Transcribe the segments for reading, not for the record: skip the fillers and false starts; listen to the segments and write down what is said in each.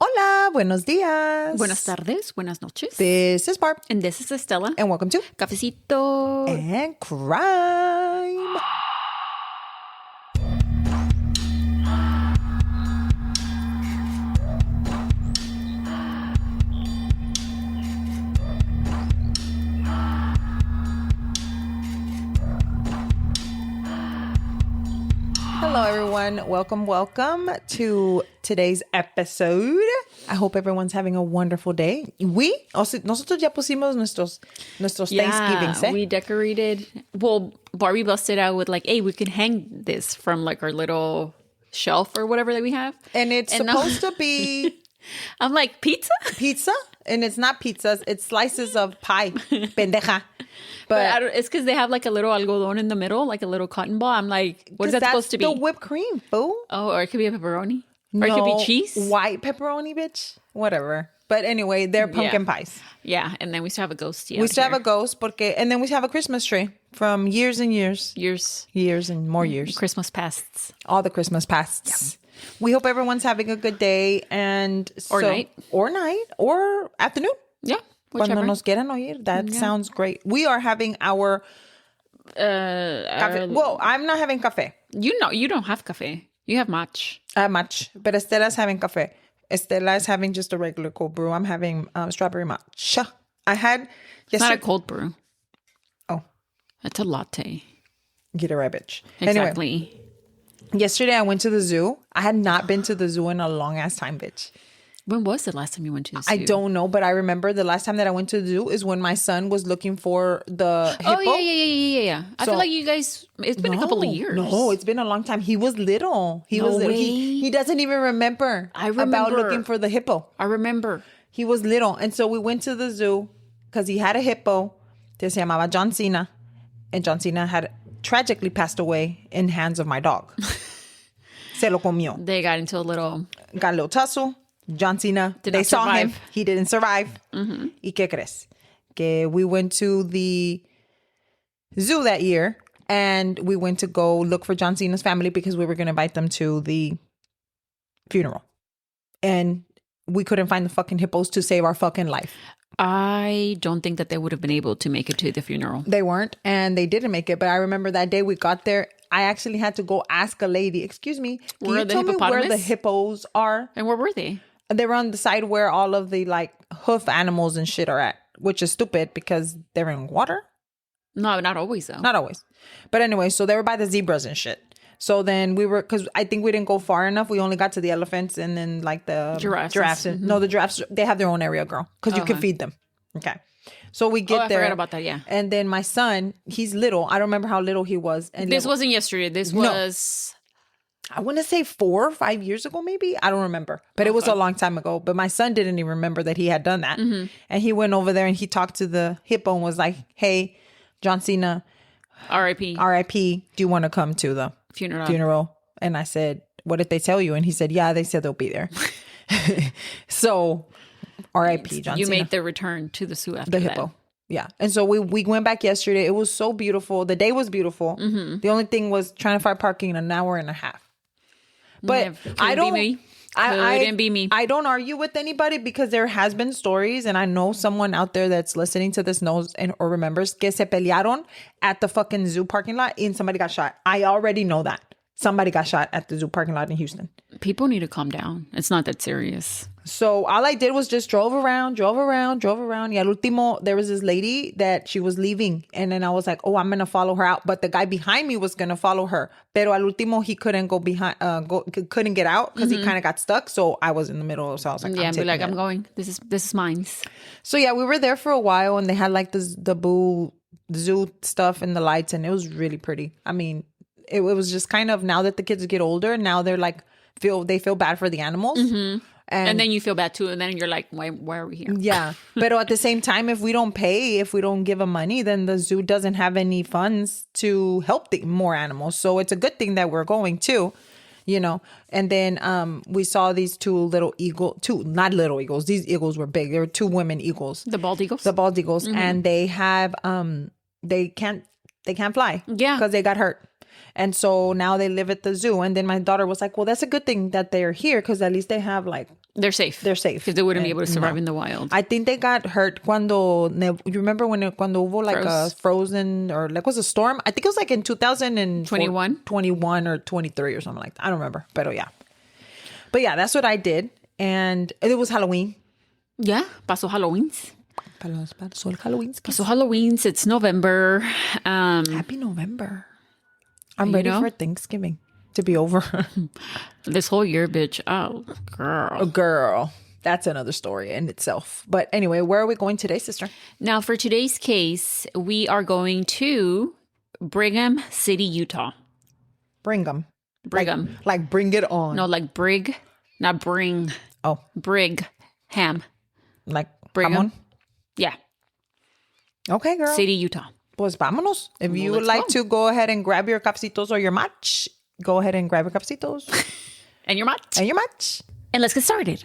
Hola, buenos días. Buenas tardes, buenas noches. This is Barb. And this is Estella. And welcome to Cafecito. And Crime. Hello, everyone. Welcome to today's episode. I hope everyone's having a wonderful day. Nosotros ya pusimos nuestros Thanksgivings, eh? We decorated. Well, Barbie busted out with like, hey, we can hang this from like our little shelf or whatever that we have. And it's supposed to be... I'm like, pizza? Pizza? And it's not pizzas. It's slices of pie. Pendeja. But it's because they have like a little algodón in the middle, like a little cotton ball. I'm like, what is that supposed to be? The whipped cream, boo. Oh, or it could be a pepperoni. Or it could be cheese. White pepperoni, bitch. Whatever. But anyway, they're pumpkin pies. Yeah, and then we still have a ghost. We still have a ghost, and then we have a Christmas tree from years and years. Years and more years. Christmas pasts. All the Christmas pasts. Yeah. We hope everyone's having a good day or night. Or afternoon. Yeah. Whichever. Cuando nos quieran oír. That sounds great. We are having our café. Well, I'm not having café. You don't have café. You have match. Match. But Estella's having café. Estella is having just a regular cold brew. I'm having strawberry matcha. I had... It's not a cold brew. Oh. It's a latte. Get it right, bitch. Exactly. Anyway, yesterday I went to the zoo. I had not been to the zoo in a long ass time, bitch. When was the last time you went to the zoo? I don't know, but I remember the last time that I went to the zoo is when my son was looking for the hippo. Oh, yeah. I feel like you guys, it's been a couple of years. No, it's been a long time. He was little. He doesn't even remember, about looking for the hippo. I remember. He was little. And so we went to the zoo because he had a hippo that se llamaba John Cena. And John Cena had tragically passed away in hands of my dog. Se lo comió. They got into a little tussle. John Cena, they saw him. He didn't survive. Mm-hmm. ¿Y qué crees? Que we went to the zoo that year and we went to go look for John Cena's family because we were going to invite them to the funeral. And we couldn't find the fucking hippos to save our fucking life. I don't think that they would have been able to make it to the funeral. They weren't, and they didn't make it. But I remember that day we got there, I actually had to go ask a lady, excuse me, can you tell me where the hippos are? And where were they? They were on the side where all of the like hoof animals and shit are at, which is stupid because they're in water. No, not always though. Not always. But anyway, so they were by the zebras and shit. So then because I think we didn't go far enough. We only got to the elephants and then like the giraffes. Mm-hmm. No, the giraffes, they have their own area, girl, because you can feed them. Okay. So we get there. I forgot about that, yeah. And then my son, he's little. I don't remember how little he was. And this wasn't yesterday. This was... I want to say 4 or 5 years ago, maybe. I don't remember. But it was a long time ago. But my son didn't even remember that he had done that. Mm-hmm. And he went over there and he talked to the hippo and was like, hey, John Cena. R.I.P. Do you want to come to the funeral? And I said, what did they tell you? And he said, yeah, they said they'll be there. So, R.I.P. John Cena. You made the return to the zoo after the hippo. Yeah. And so we went back yesterday. It was so beautiful. The day was beautiful. Mm-hmm. The only thing was trying to find parking in an hour and a half. But I don't be me. I don't argue with anybody because there has been stories, and I know someone out there that's listening to this knows or remembers que se pelearon at the fucking zoo parking lot and somebody got shot. I already know that. Somebody got shot at the zoo parking lot in Houston. People need to calm down. It's not that serious. So all I did was just drove around. Y al último, there was this lady that she was leaving. And then I was like, oh, I'm going to follow her out. But the guy behind me was going to follow her. Pero al último, he couldn't go behind, couldn't get out because he kind of got stuck. So I was in the middle. So I was like, I'm going. This is mine. So yeah, we were there for a while and they had like the zoo stuff and the lights. And it was really pretty. I mean, it was just kind of, now that the kids get older, now they're like, they feel bad for the animals. Mm-hmm. And then you feel bad too. And then you're like, why are we here? Yeah. But at the same time, if we don't give them money, then the zoo doesn't have any funds to help more animals. So it's a good thing that we're going too, you know. And then we saw these not little eagles. These eagles were big. There were 2 women eagles. The bald eagles? The bald eagles. Mm-hmm. And they have, they can't fly. Yeah. Because they got hurt. And so now they live at the zoo. And then my daughter was like, well, that's a good thing that they're here because at least they have like They're safe. They're safe. Because they wouldn't be able to survive in the wild. I think they got hurt you remember cuando hubo like a frozen or like was a storm? I think it was like in 2021 or 23 or something like that. I don't remember. But yeah. But yeah, that's what I did. And it was Halloween. Yeah. Pasó Halloweens. Pasó Halloween's. Pasó Halloweens. It's November. Happy November. I'm ready for Thanksgiving to be over. This whole year, bitch. Oh, girl. Girl. That's another story in itself. But anyway, where are we going today, sister? Now, for today's case, we are going to Brigham City, Utah. Brigham. Like bring it on. No, like Brig, not bring. Oh. Brigham. Like Brigham. Jamon? Yeah. Okay, girl. City, Utah. Pues vámonos. If you would like to go ahead and grab your cafecitos or your match, go ahead and grab your cafecitos. And your match. And let's get started.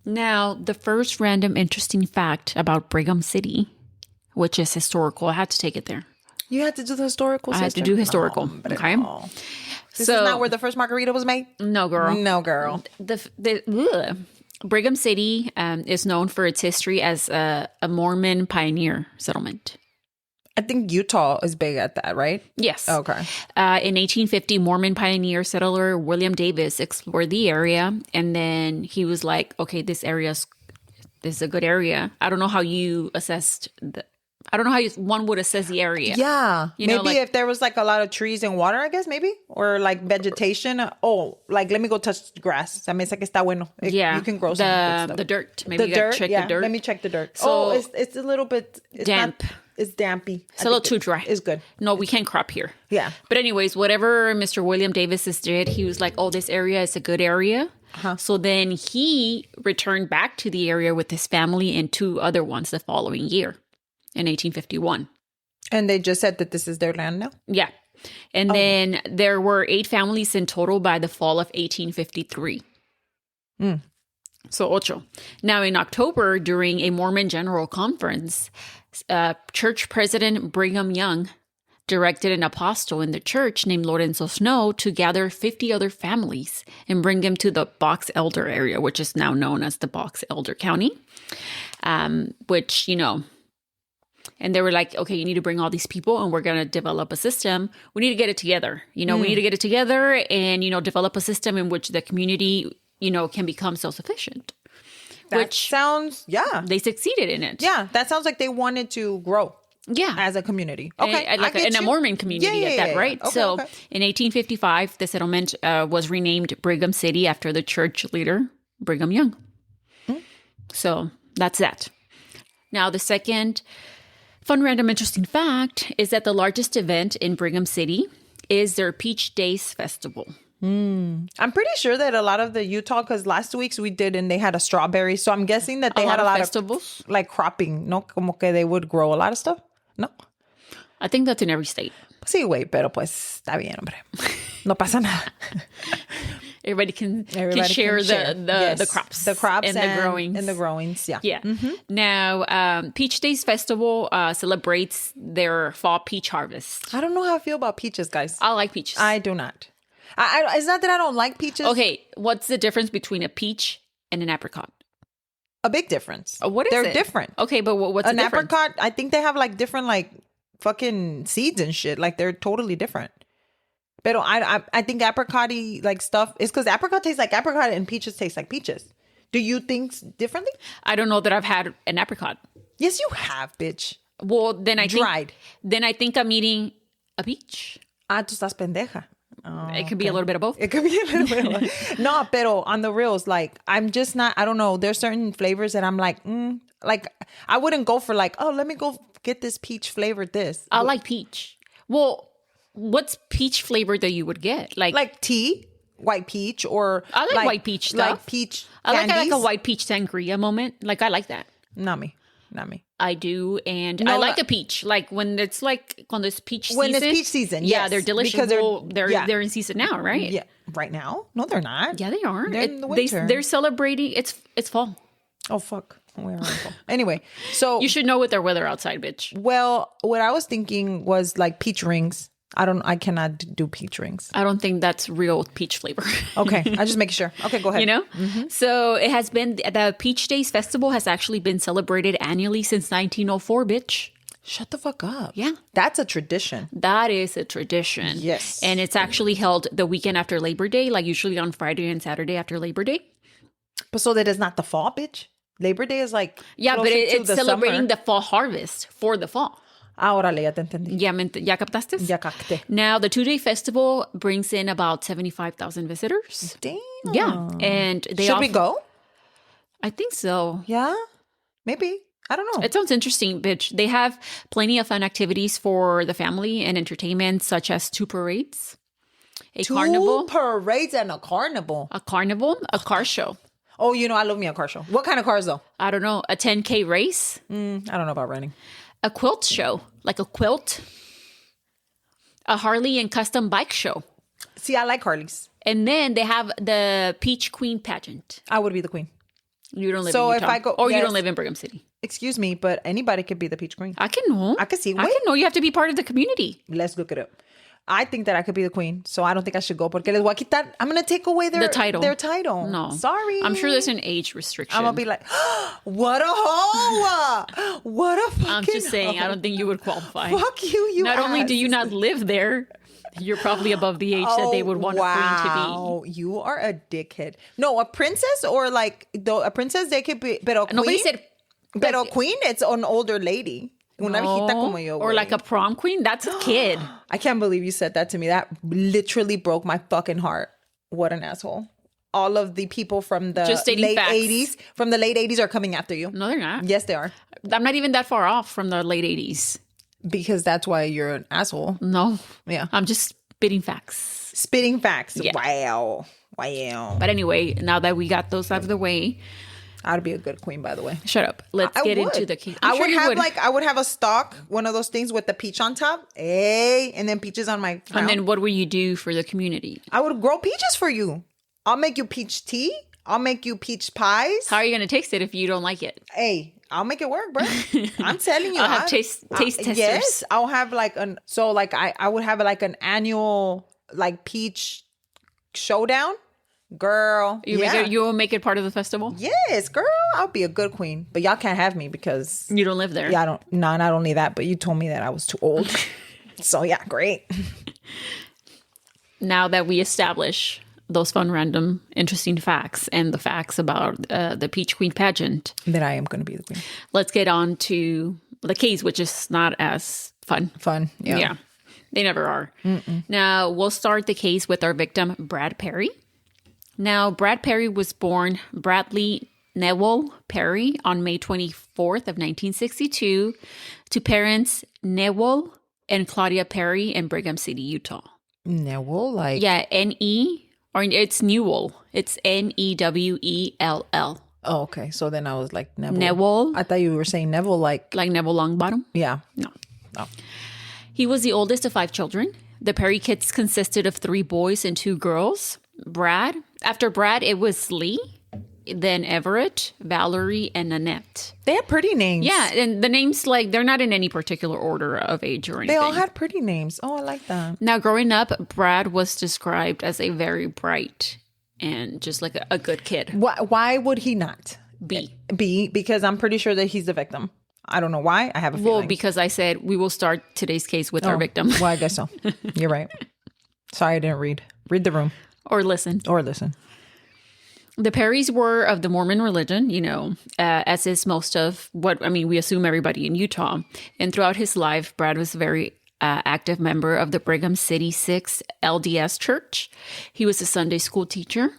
Now, the first random interesting fact about Brigham City, which is historical. I had to take it there. You had to do the historical, sister? I had to do historical. Okay. This is not where the first margarita was made? No, girl. No, girl. Brigham City is known for its history as a Mormon pioneer settlement. I think Utah is big at that, right? Yes. Okay. In 1850, Mormon pioneer settler William Davis explored the area, and then he was like, "Okay, this is a good area." I don't know how you assessed I don't know how one would assess the area. Yeah. Maybe like, if there was like a lot of trees and water, I guess, maybe. Or like vegetation. Oh, like let me go touch the grass. Se me hace que está bueno. Yeah. You can grow some good stuff. The dirt. Maybe you gotta check the dirt. Let me check the dirt. So, it's a little bit damp. It's dampy. It's a little too dry. It's good. No, we can't crop here. Yeah. But anyways, whatever Mr. William Davis did, he was like, oh, this area is a good area. Uh-huh. So then he returned back to the area with his family and 2 other ones the following year in 1851. And they just said that this is their land now? Yeah. And then there were 8 families in total by the fall of 1853. So 8. Now in October, during a Mormon General Conference, church president Brigham Young directed an apostle in the church named Lorenzo Snow to gather 50 other families and bring them to the Box Elder area, which is now known as the Box Elder County, which, and they were like, okay, you need to bring all these people and we're going to develop a system. We need to get it together. We need to get it together and, develop a system in which the community, can become self-sufficient. Sounds, yeah. They succeeded in it. Yeah, that sounds like they wanted to grow. Yeah. As a community. Okay. In a Mormon community at that, right? Okay, so in 1855, the settlement was renamed Brigham City after the church leader, Brigham Young. So that's that. Now, the second fun, random, interesting fact is that the largest event in Brigham City is their Peach Days Festival. I'm pretty sure that a lot of the Utah, because last week's we did and they had a strawberry. So I'm guessing that they had a lot of festivals, like cropping, no? Como que they would grow a lot of stuff. No. I think that's in every state. Sí, güey, pero pues está bien, hombre. No pasa nada. Everybody can share the crops. The crops and the growings. And the growings, yeah. Yeah. Mm-hmm. Now, Peach Days Festival celebrates their fall peach harvest. I don't know how I feel about peaches, guys. I like peaches. I do not. It's not that I don't like peaches. Okay, what's the difference between a peach and an apricot? A big difference. What is it? They're different. Okay, but what's the difference? An apricot, I think they have like different like fucking seeds and shit. Like they're totally different. But I think apricot-y like stuff is because apricot tastes like apricot and peaches taste like peaches. Do you think differently? I don't know that I've had an apricot. Yes, you have, bitch. Well, then I dried. Then I think I'm eating a peach. Tú estás pendeja. Oh, it could be a little bit of both. It could be a little bit of both. No, pero on the reals, like, I'm just not, I don't know. There's certain flavors that I'm like, I wouldn't go for like, oh, let me go get this peach flavored this. I like peach. Well, what's peach flavor that you would get? Like tea, white peach, or I like white peach stuff. Like peach candies. I like a white peach sangria moment. Like, I like that. Not me. I do, and I like a peach. Like when it's peach season. When it's peach season, yeah, yes. they're delicious. Because they're in season now, right? Yeah, right now? No, they're not. Yeah, they are. They're in the winter. They're celebrating. It's fall. Oh fuck, we're in fall. Anyway, so you should know what their weather outside, bitch. Well, what I was thinking was like peach rings. I cannot do peach rings. I don't think that's real peach flavor. Okay. I just make sure. Okay, go ahead. You know? So it has been, the Peach Days Festival has actually been celebrated annually since 1904, bitch. Shut the fuck up. Yeah. That's a tradition. That is a tradition. Yes. And it's actually held the weekend after Labor Day, like usually on Friday and Saturday after Labor Day. But so that is not the fall, bitch? Labor Day is like Yeah, but it's celebrating the fall harvest for the fall. Órale, ya te entendí. ¿Ya captaste? Ya capté. Now, the 2-day festival brings in about 75,000 visitors. Damn. Yeah. And they Should we go? I think so. Yeah? Maybe. I don't know. It sounds interesting, bitch. They have plenty of fun activities for the family and entertainment, such as 2 parades, carnival. 2 parades and a carnival. A carnival, a car show. Oh, I love me a car show. What kind of cars, though? I don't know, a 10K race. I don't know about running. A quilt show, like a quilt. A Harley and custom bike show. See, I like Harleys. And then they have the Peach Queen pageant. I would be the queen. You don't live So in if Utah. I go- Or you yes. don't live in Brigham City. Excuse me, but anybody could be the peach queen. I can know. I can see. I Wait, can know. You have to be part of the community. let's look it up. I think that I could be the queen, so I don't think I should go. Porque les voy a quitar. I'm going to take away The title. Their title. No. Sorry. I'm sure there's an age restriction. I'm going to be like, what a hoe. What a fucking I'm just saying, hoe. I don't think you would qualify. Fuck you, Not only ass. do you not live there, you're probably above the age that they would want a queen to Wow, you are a dickhead. No, a princess or like a princess they could be, pero be. Nobody said pero queen, it's an older lady. Una viejita como yo, or güey. like a prom queen. That's a kid. I can't believe you said that to me. That literally broke my fucking heart. What an asshole. All of the people from the Just stating late facts. 80s are coming after you. No, they're not. Yes, they are. I'm not even that far off from the late 80s. Because that's why you're an asshole. No. Yeah. I'm just spitting facts. Spitting facts. Yeah. Wow. But anyway, now that we got those out of the way, I'd be a good queen, by the way. shut up. Let's get into the case. I would have a stalk, one of those things with the peach on top. Hey, and then peaches on my crown. And then what would you do for the community? I would grow peaches for you. I'll make you peach tea. I'll make you peach pies. How are you going to taste it if you don't like it? Hey, I'll make it work, bro. I'm telling you. I'll have taste testers. Yes, I'll have like I would have like an annual like peach showdown. Girl, You will make it part of the festival? Yes, girl, I'll be a good queen. But y'all can't have me because You don't live there. yeah, I don't. No, not only that, but you told me that I was too old. So yeah, great. Now that we establish those fun, random, interesting facts and the facts about the Peach Queen pageant, Then I am going to be the queen. let's get on to the case, which is not as fun. Fun. Yeah. Yeah, they never are. Now, we'll start the case with our victim, Brad Perry. Now, Brad Perry was born Bradley Newell Perry on May 24th of 1962 to parents Newell and Claudia Perry in Brigham City, Utah. Newell, like Yeah, N-E, or it's Newell. It's Newell. Oh, okay. So then I was like Neville. Newell, I thought you were saying Neville, like like Neville Longbottom. yeah. No. Oh. He was the oldest of 5 children. The Perry kids consisted of 3 boys and 2 girls. After Brad, it was Lee, then Everett, Valerie, and Annette. They had pretty names. Yeah, and the names, like, they're not in any particular order of age or anything. They all had pretty names. Oh, I like that. Now, growing up, Brad was described as a very bright and just like a good kid. Why would he not B. be? Because I'm pretty sure that he's the victim. I don't know why. I have a feeling. Well, because I said we will start today's case with our victim. Well, I guess so. You're right. Sorry, I didn't read. Read the room. Or listen. Or listen. The Perrys were of the Mormon religion, as is most of we assume everybody in Utah. And throughout his life, Brad was a very active member of the Brigham City 6 LDS Church. He was a Sunday school teacher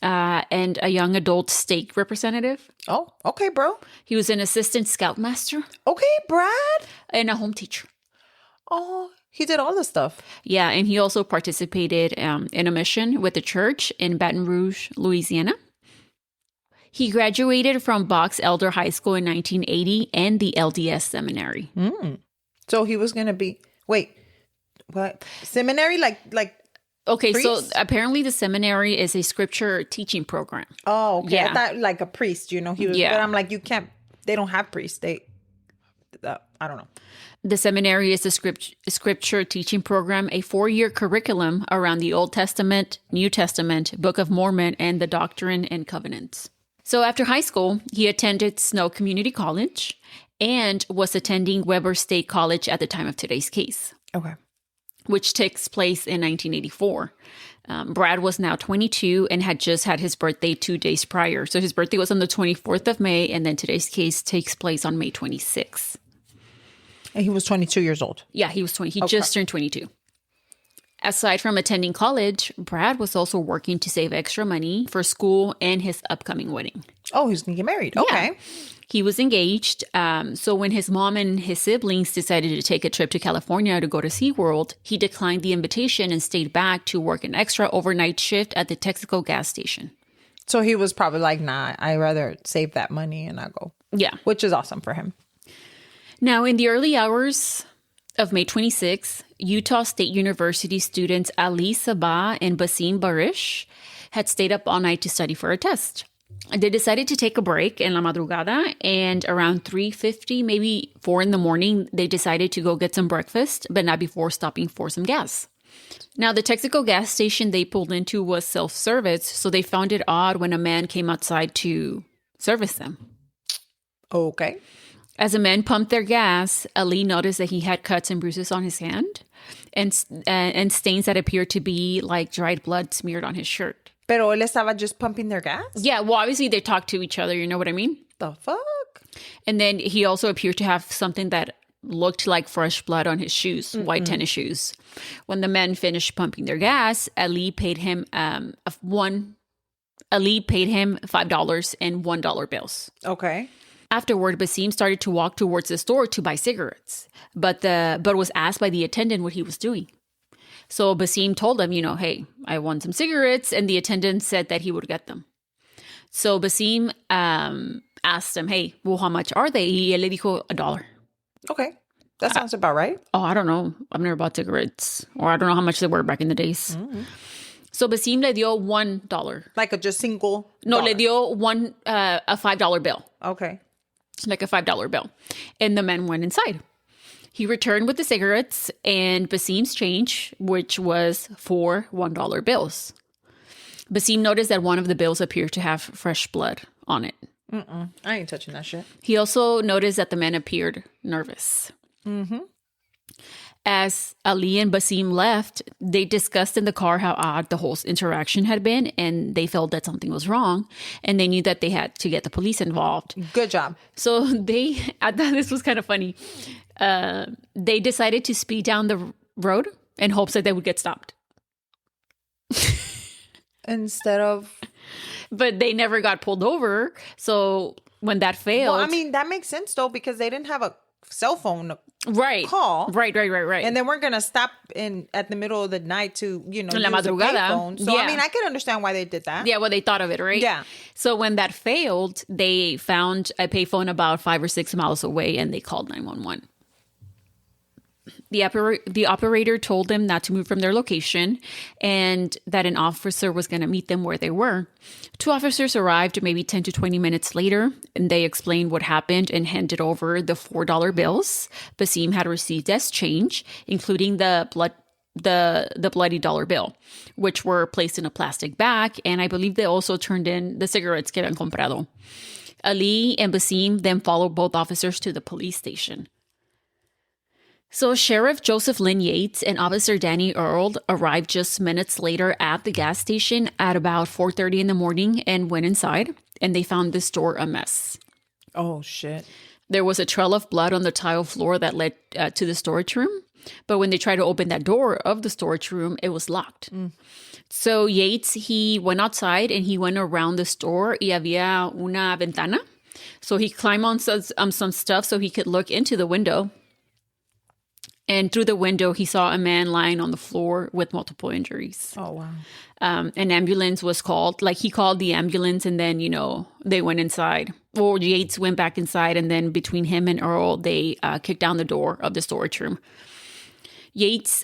and a young adult stake representative. Oh, okay, bro. He was an assistant scoutmaster Okay, Brad. and a home teacher. Oh, he did all the stuff. Yeah, and he also participated in a mission with the church in Baton Rouge, Louisiana. He graduated from Box Elder High School in 1980 and the LDS Seminary. So he was going to be, wait, what? Seminary? Like Okay, priest? so apparently the seminary is a scripture teaching program. Oh, okay. Yeah. I thought like a priest, he was, Yeah. but I'm like, you can't, they don't have priests. I don't know. The seminary is a scripture teaching program, a 4-year curriculum around the Old Testament, New Testament, Book of Mormon, and the Doctrine and Covenants. So after high school, he attended Snow Community College and was attending Weber State College at the time of today's case. Okay. Which takes place in 1984. Brad was now 22 and had just had his birthday 2 days prior. So his birthday was on the 24th of May, and then today's case takes place on May 26th. And he was 22 years old. Yeah, he was 20. He just turned 22. Aside from attending college, Brad was also working to save extra money for school and his upcoming wedding. Oh, he's going to get married. Okay. Yeah. He was engaged. So when his mom and his siblings decided to take a trip to California to go to SeaWorld, he declined the invitation and stayed back to work an extra overnight shift at the Texaco gas station. So he was probably like, nah, I'd rather save that money and not go. Yeah. Which is awesome for him. Now, in the early hours of May 26, Utah State University students Ali Sabah and Basim Barish had stayed up all night to study for a test. They decided to take a break in la madrugada, and around 3:50, maybe 4 in the morning, they decided to go get some breakfast, but not before stopping for some gas. Now, the Texaco gas station they pulled into was self-service, so they found it odd when a man came outside to service them. Okay. As the men pumped their gas, Ali noticed that he had cuts and bruises on his hand and stains that appeared to be like dried blood smeared on his shirt. Pero él estaba just pumping their gas? Yeah, well, obviously they talked to each other, you know what I mean? The fuck? And then he also appeared to have something that looked like fresh blood on his shoes, white tennis shoes. When the men finished pumping their gas, Ali paid him $5 and $1 bills. Okay. Afterward, Basim started to walk towards the store to buy cigarettes, but was asked by the attendant what he was doing. So Basim told him, hey, I want some cigarettes, and the attendant said that he would get them. So Basim asked him, hey, well, how much are they? Y él le dijo $1. Okay. That sounds about right. Oh, I don't know. I've never bought cigarettes, or I don't know how much they were back in the days. Mm-hmm. So Basim le dio $1. Like a just single No, dollar. le dio a $5 bill. Okay. Like a $5 bill. And the men went inside. He returned with the cigarettes and Basim's change, which was 4 $1 bills. Basim noticed that one of the bills appeared to have fresh blood on it. I ain't touching that shit. He also noticed that the men appeared nervous. Mm-hmm. As Ali and Basim left, they discussed in the car how odd the whole interaction had been, and they felt that something was wrong, and they knew that they had to get the police involved. Good job. So I thought this was kind of funny. They decided to speed down the road in hopes that they would get stopped. Instead of... But they never got pulled over. So when that failed... Well, I mean, that makes sense, though, because they didn't have a cell phone right. call. Right. And then we're going to stop at the middle of the night to, use la madrugada. a payphone. So, Yeah. I mean, I could understand why they did that. Yeah, well, they thought of it, right? Yeah. So when that failed, they found a payphone about 5 or 6 miles away, and they called 911. The operator told them not to move from their location and that an officer was going to meet them where they were. 2 officers arrived maybe 10 to 20 minutes later, and they explained what happened and handed over the $4 bills Basim had received as change, including the bloody dollar bill, which were placed in a plastic bag. And I believe they also turned in the cigarettes que habían comprado. Ali and Basim then followed both officers to the police station. So Sheriff Joseph Lynn Yates and Officer Danny Earl arrived just minutes later at the gas station at about 4:30 in the morning and went inside, and they found the store a mess. Oh, shit. There was a trail of blood on the tile floor that led to the storage room, but when they tried to open that door of the storage room, it was locked. So Yates, he went outside and he went around the store y había una ventana. So he climbed on some stuff so he could look into the window. And through the window, he saw a man lying on the floor with multiple injuries. Oh, wow. An ambulance was called. Like, he called the ambulance, and then, they went inside. Or Yates went back inside, and then between him and Earl, they kicked down the door of the storage room. Yates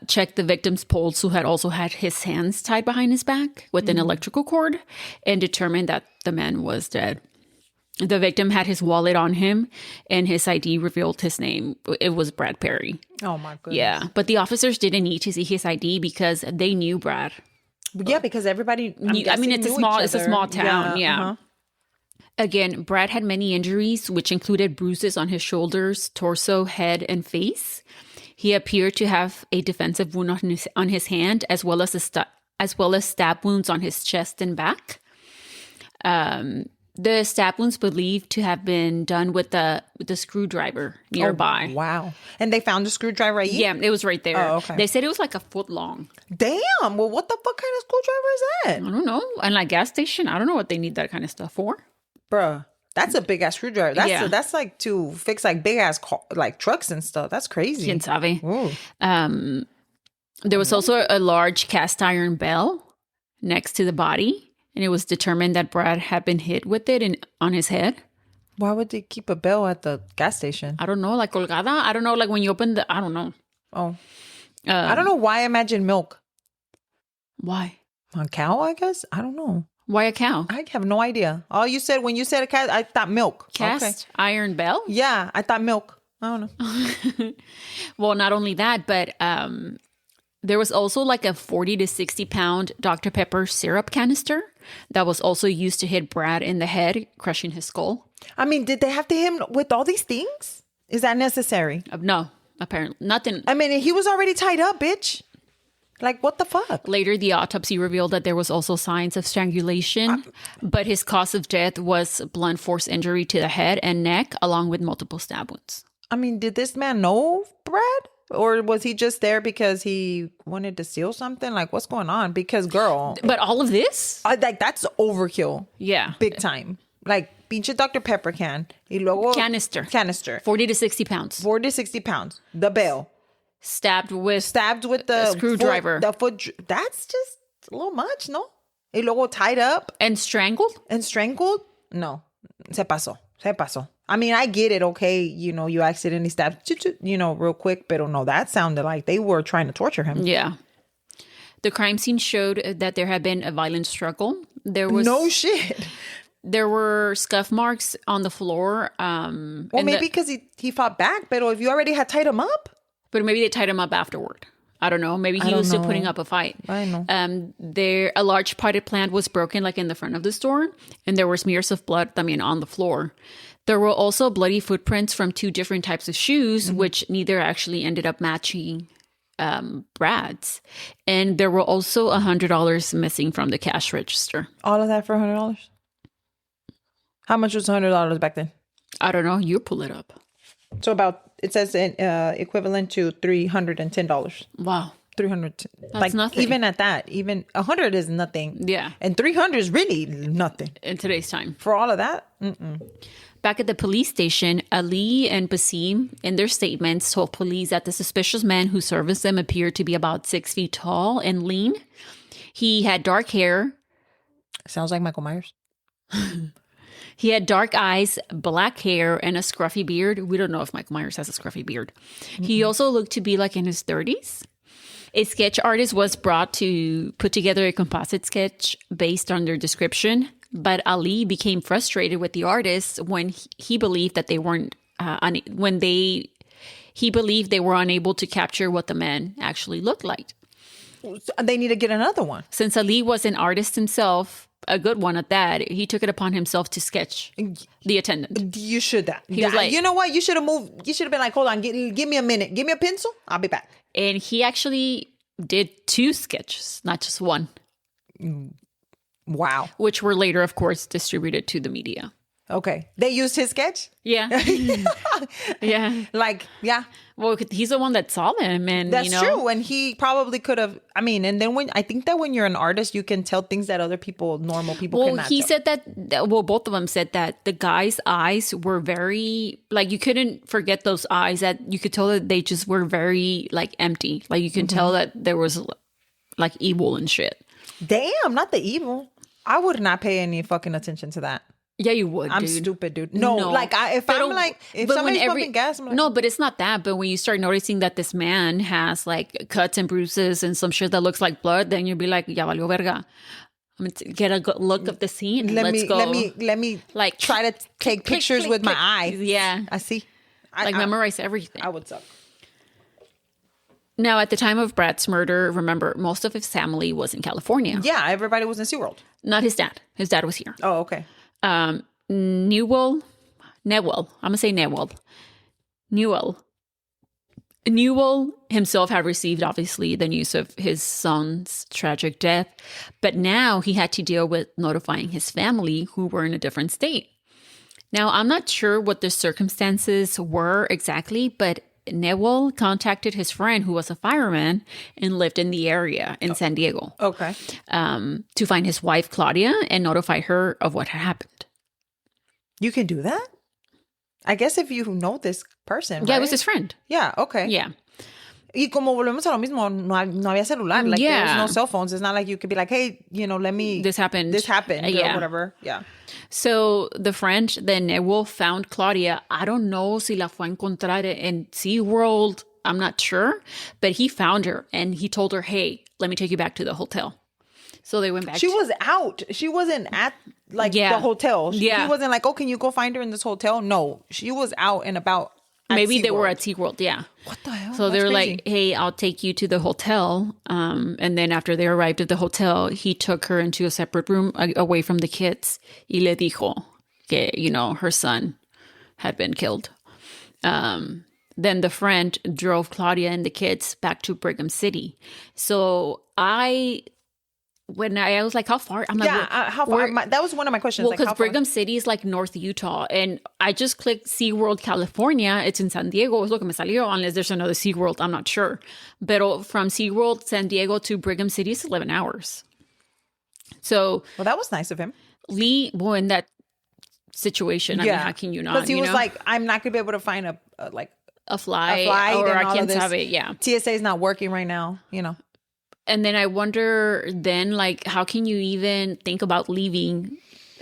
checked the victim's pulse, who had also had his hands tied behind his back with an electrical cord, and determined that the man was dead. The victim had his wallet on him, and his ID revealed his name. It was Brad Perry. Oh, my goodness. Yeah, but the officers didn't need to see his ID because they knew Brad. Yeah, because everybody. It's a small town. Yeah. Again, Brad had many injuries, which included bruises on his shoulders, torso, head, and face. He appeared to have a defensive wound on his hand, as well as stab wounds on his chest and back. The stab wounds believed to have been done with the screwdriver nearby. Oh, wow. And they found the screwdriver right here? Yeah, it was right there. Oh, okay. They said it was like a foot long. Damn. Well, what the fuck kind of screwdriver is that? I don't know. And like gas station, I don't know what they need that kind of stuff for. Bruh, that's a big ass screwdriver. That's like to fix like big ass like trucks and stuff. That's crazy. Quien sabe. There was also a large cast iron bell next to the body, and it was determined that Brad had been hit with it on his head. Why would they keep a bell at the gas station? I don't know, like colgada. I don't know, like when you open I don't know. Oh, I don't know why I imagine milk. Why? On cow, I guess. I don't know. Why a cow? I have no idea. All you said when you said a cat, I thought milk. Cast iron bell? Yeah, I thought milk. I don't know. Well, not only that, but there was also like a 40 to 60 pound Dr. Pepper syrup canister that was also used to hit Brad in the head, crushing his skull. I mean, did they have to hit him with all these things? Is that necessary? No, apparently. Nothing. I mean, he was already tied up, bitch. Like, what the fuck? Later, the autopsy revealed that there was also signs of strangulation, but his cause of death was blunt force injury to the head and neck, along with multiple stab wounds. I mean, did this man know Brad? Or was he just there because he wanted to steal something? Like, what's going on? Because, girl. But all of this? Like, that's overkill. Yeah. Big time. Like, pinche Dr. Pepper can. Y luego, Canister. 40 to 60 pounds. 40 to 60 pounds. The bell. Stabbed with the screwdriver. That's just a little much, no? Y luego tied up. And strangled? No. Se pasó. I mean, I get it, okay, you accidentally stabbed, real quick, but no, that sounded like they were trying to torture him. Yeah. The crime scene showed that there had been a violent struggle. There was no shit. There were scuff marks on the floor. Well, maybe because he fought back, but if you already had tied him up. But maybe they tied him up afterward. I don't know. Maybe he was still putting up a fight. I know. A large potted plant was broken, like in the front of the store, and there were smears of blood, on the floor. There were also bloody footprints from 2 different types of shoes, which neither actually ended up matching Brad's. And there were also $100 missing from the cash register. All of that for $100? How much was $100 back then? I don't know. You pull it up. So it says equivalent to $310. Wow. $300. That's nothing. Even at that, even 100 is nothing. Yeah. And 300 is really nothing. In today's time. For all of that? Mm-mm. Back at the police station, Ali and Basim, in their statements, told police that the suspicious man who serviced them appeared to be about 6 feet tall and lean. He had dark hair. Sounds like Michael Myers. He had dark eyes, black hair, and a scruffy beard. We don't know if Michael Myers has a scruffy beard. Mm-hmm. He also looked to be like in his 30s. A sketch artist was brought to put together a composite sketch based on their description, but Ali became frustrated with the artists when he believed that they weren't he believed they were unable to capture what the man actually looked like. They need to get another one. Since Ali was an artist himself, a good one at that, he took it upon himself to sketch the attendant. You should have. He was like, you know what? You should have moved. You should have been like, hold on, give me a minute. Give me a pencil. I'll be back. And he actually did 2 sketches, not just one. Wow. Which were later, of course, distributed to the media. Okay. They used his sketch? Yeah. Yeah. Yeah. Well, he's the one that saw them. And that's true. And he probably could have, and then I think that when you're an artist, you can tell things that normal people cannot tell. He said that, both of them said that the guy's eyes were very, you couldn't forget those eyes, that you could tell that they just were very, empty. You can tell that there was, evil and shit. Damn, not the evil. I would not pay any fucking attention to that. Yeah, you would, I'm dude. stupid, dude. No. If somebody's pumping gas, I'm like... No, but it's not that. But when you start noticing that this man has, cuts and bruises and some shit that looks like blood, then you'll be like, ya valió verga. I'm going to get a good look of the scene. Let Let's go. Let me like try to take pictures with my eyes. Yeah. I see. Memorize everything. I would suck. Now, at the time of Brad's murder, remember, most of his family was in California. Yeah, everybody was in SeaWorld. Not his dad. His dad was here. Oh, okay. Newell. I'm going to say Newell himself had received, obviously, the news of his son's tragic death, but now he had to deal with notifying his family who were in a different state. Now, I'm not sure what the circumstances were exactly, but Newell contacted his friend who was a fireman and lived in the area in San Diego. Okay. To find his wife, Claudia, and notify her of what had happened. You can do that? I guess if you know this person, Yeah, right? it was his friend. Yeah, okay. Yeah. Y como volvemos a lo mismo, no había celular. Like, there's no cell phones. It's not like you could be like, hey, This happened. or whatever. Yeah. So the friend, then Newell, found Claudia. I don't know si la fue a encontrar in SeaWorld. I'm not sure. But he found her and he told her, hey, let me take you back to the hotel. So they went back. She was out. She wasn't at the hotel. He wasn't like, oh, can you go find her in this hotel? No, she was out and about. Maybe they were at SeaWorld, yeah. What the hell? So they were like, hey, I'll take you to the hotel. And then after they arrived at the hotel, he took her into a separate room away from the kids. Y le dijo que, her son had been killed. Then the friend drove Claudia and the kids back to Brigham City. So when I was like, how far? I'm like, how far? That was one of my questions. Well, because Brigham City is like North Utah. And I just clicked SeaWorld California. It's in San Diego. Es lo que me salió, unless there's another SeaWorld. I'm not sure. But from SeaWorld San Diego to Brigham City is 11 hours. So. Well, that was nice of him. Lee, in that situation, I mean, how can you not? Because he was like, I'm not going to be able to find a flight or I can't have it. Yeah. TSA is not working right now, And then I wonder then, like, how can you even think about leaving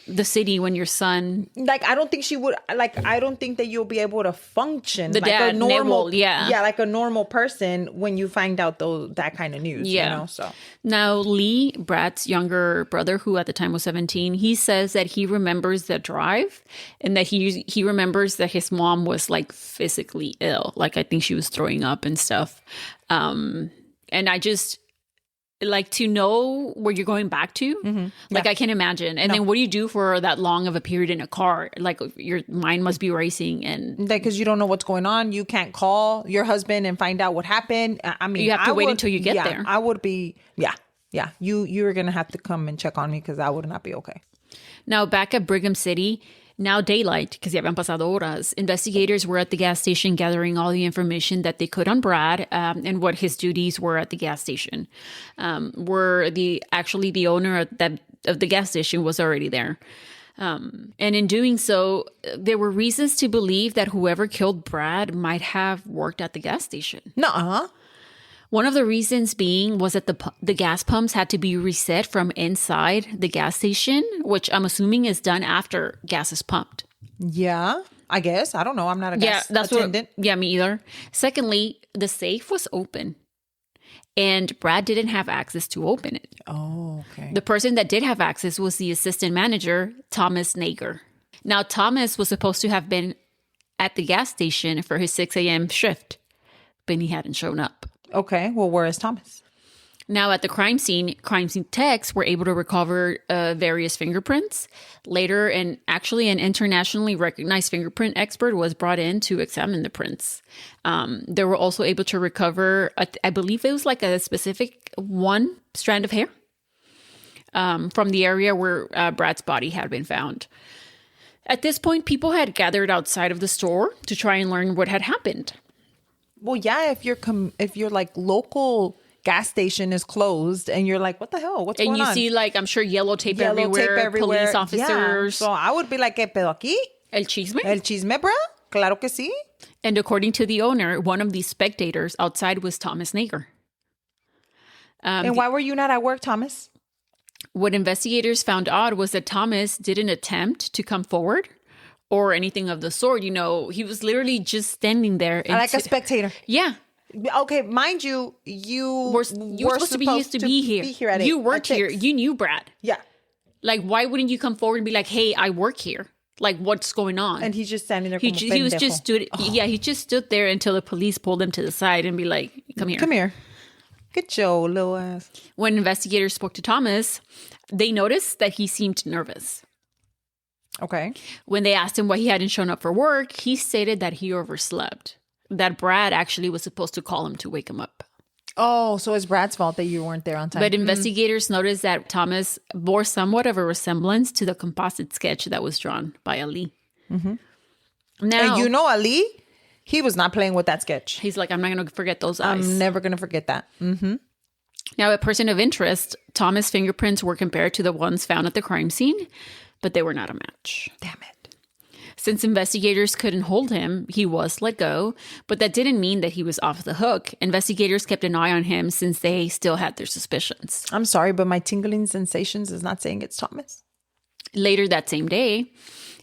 the city when your son... Like, I don't think she would... Like, I don't think that you'll be able to function like a normal... Yeah, like a normal person when you find out that kind of news, so... Now, Lee, Brad's younger brother, who at the time was 17, he says that he remembers the drive and that he remembers that his mom was, like, physically ill. Like, I think she was throwing up and stuff. And I just... like to know where you're going back to. I can imagine. And then what do you do for that long of a period in a car? Like your mind must be racing and because you don't know what's going on. You can't call your husband and find out what happened. I mean, you have to wait until you get there. I would be, you're going to have to come and check on me because I would not be okay. Now back at Brigham City, now daylight, because ya habían pasado horas, investigators were at the gas station gathering all the information that they could on Brad and what his duties were at the gas station. The owner of the gas station was already there. And in doing so, there were reasons to believe that whoever killed Brad might have worked at the gas station. Nuh-uh. One of the reasons being was that the gas pumps had to be reset from inside the gas station, which I'm assuming is done after gas is pumped. Yeah, I guess. I don't know. I'm not a gas attendant. Me either. Secondly, the safe was open. And Brad didn't have access to open it. Oh, okay. The person that did have access was the assistant manager, Thomas Nager. Now, Thomas was supposed to have been at the gas station for his 6 a.m. shift, but he hadn't shown up. Okay, well, where is Thomas? Now, at the crime scene techs were able to recover various fingerprints. Later, and actually an internationally recognized fingerprint expert was brought in to examine the prints. They were also able to recover, I believe it was like a specific one strand of hair from the area where Brad's body had been found. At this point, people had gathered outside of the store to try and learn what had happened. Well, yeah, if you're like local gas station is closed and you're like, what the hell? What's going on? And you see like, I'm sure yellow tape everywhere, police officers. Yeah. So I would be like, ¿Qué pedo aquí? El chisme? El chisme, bro? Claro que sí. And according to the owner, one of these spectators outside was Thomas Nager. And why were you not at work, Thomas? What investigators found odd was that Thomas didn't attempt to come forward or anything of the sort. You know, he was literally just standing there. Like a spectator. Yeah. Okay, mind you, you were supposed to be here. at You 8, worked at here. 6. You knew Brad. Yeah. Like, why wouldn't you come forward and be like, hey, I work here? Like, what's going on? And he's just standing there. He was just stood. Oh. Yeah, he just stood there until the police pulled him to the side and be like, come here. Come here. Get your little ass. When investigators spoke to Thomas, they noticed that he seemed nervous. Okay. When they asked him why he hadn't shown up for work, he stated that he overslept. That Brad actually was supposed to call him to wake him up. Oh, so it's Brad's fault that you weren't there on time. But investigators noticed that Thomas bore somewhat of a resemblance to the composite sketch that was drawn by Ali. Mm-hmm. Now, and you know Ali, he was not playing with that sketch. He's like, I'm not going to forget those eyes. I'm never going to forget that. Mm-hmm. Now, a person of interest, Thomas' fingerprints were compared to the ones found at the crime scene, but they were not a match. Damn it. Since investigators couldn't hold him, he was let go, but that didn't mean that he was off the hook. Investigators kept an eye on him since they still had their suspicions. I'm sorry, but my tingling sensations is not saying it's Thomas. Later that same day,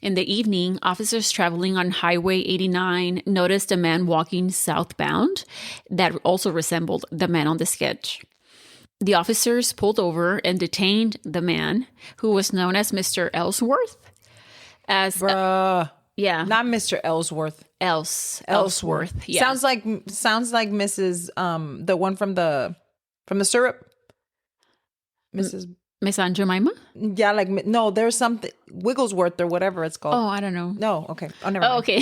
in the evening, officers traveling on Highway 89 noticed a man walking southbound that also resembled the man on the sketch. The officers pulled over and detained the man, who was known as Mr. Ellsworth. Bruh. Yeah. Not Mr. Ellsworth. Ellsworth. Yeah. Sounds like Mrs. The one from the syrup. Mrs. Miss Aunt Jemima? Yeah, like no, there's something Wigglesworth or whatever it's called. Oh, I don't know. No, okay. Oh, never mind. Okay.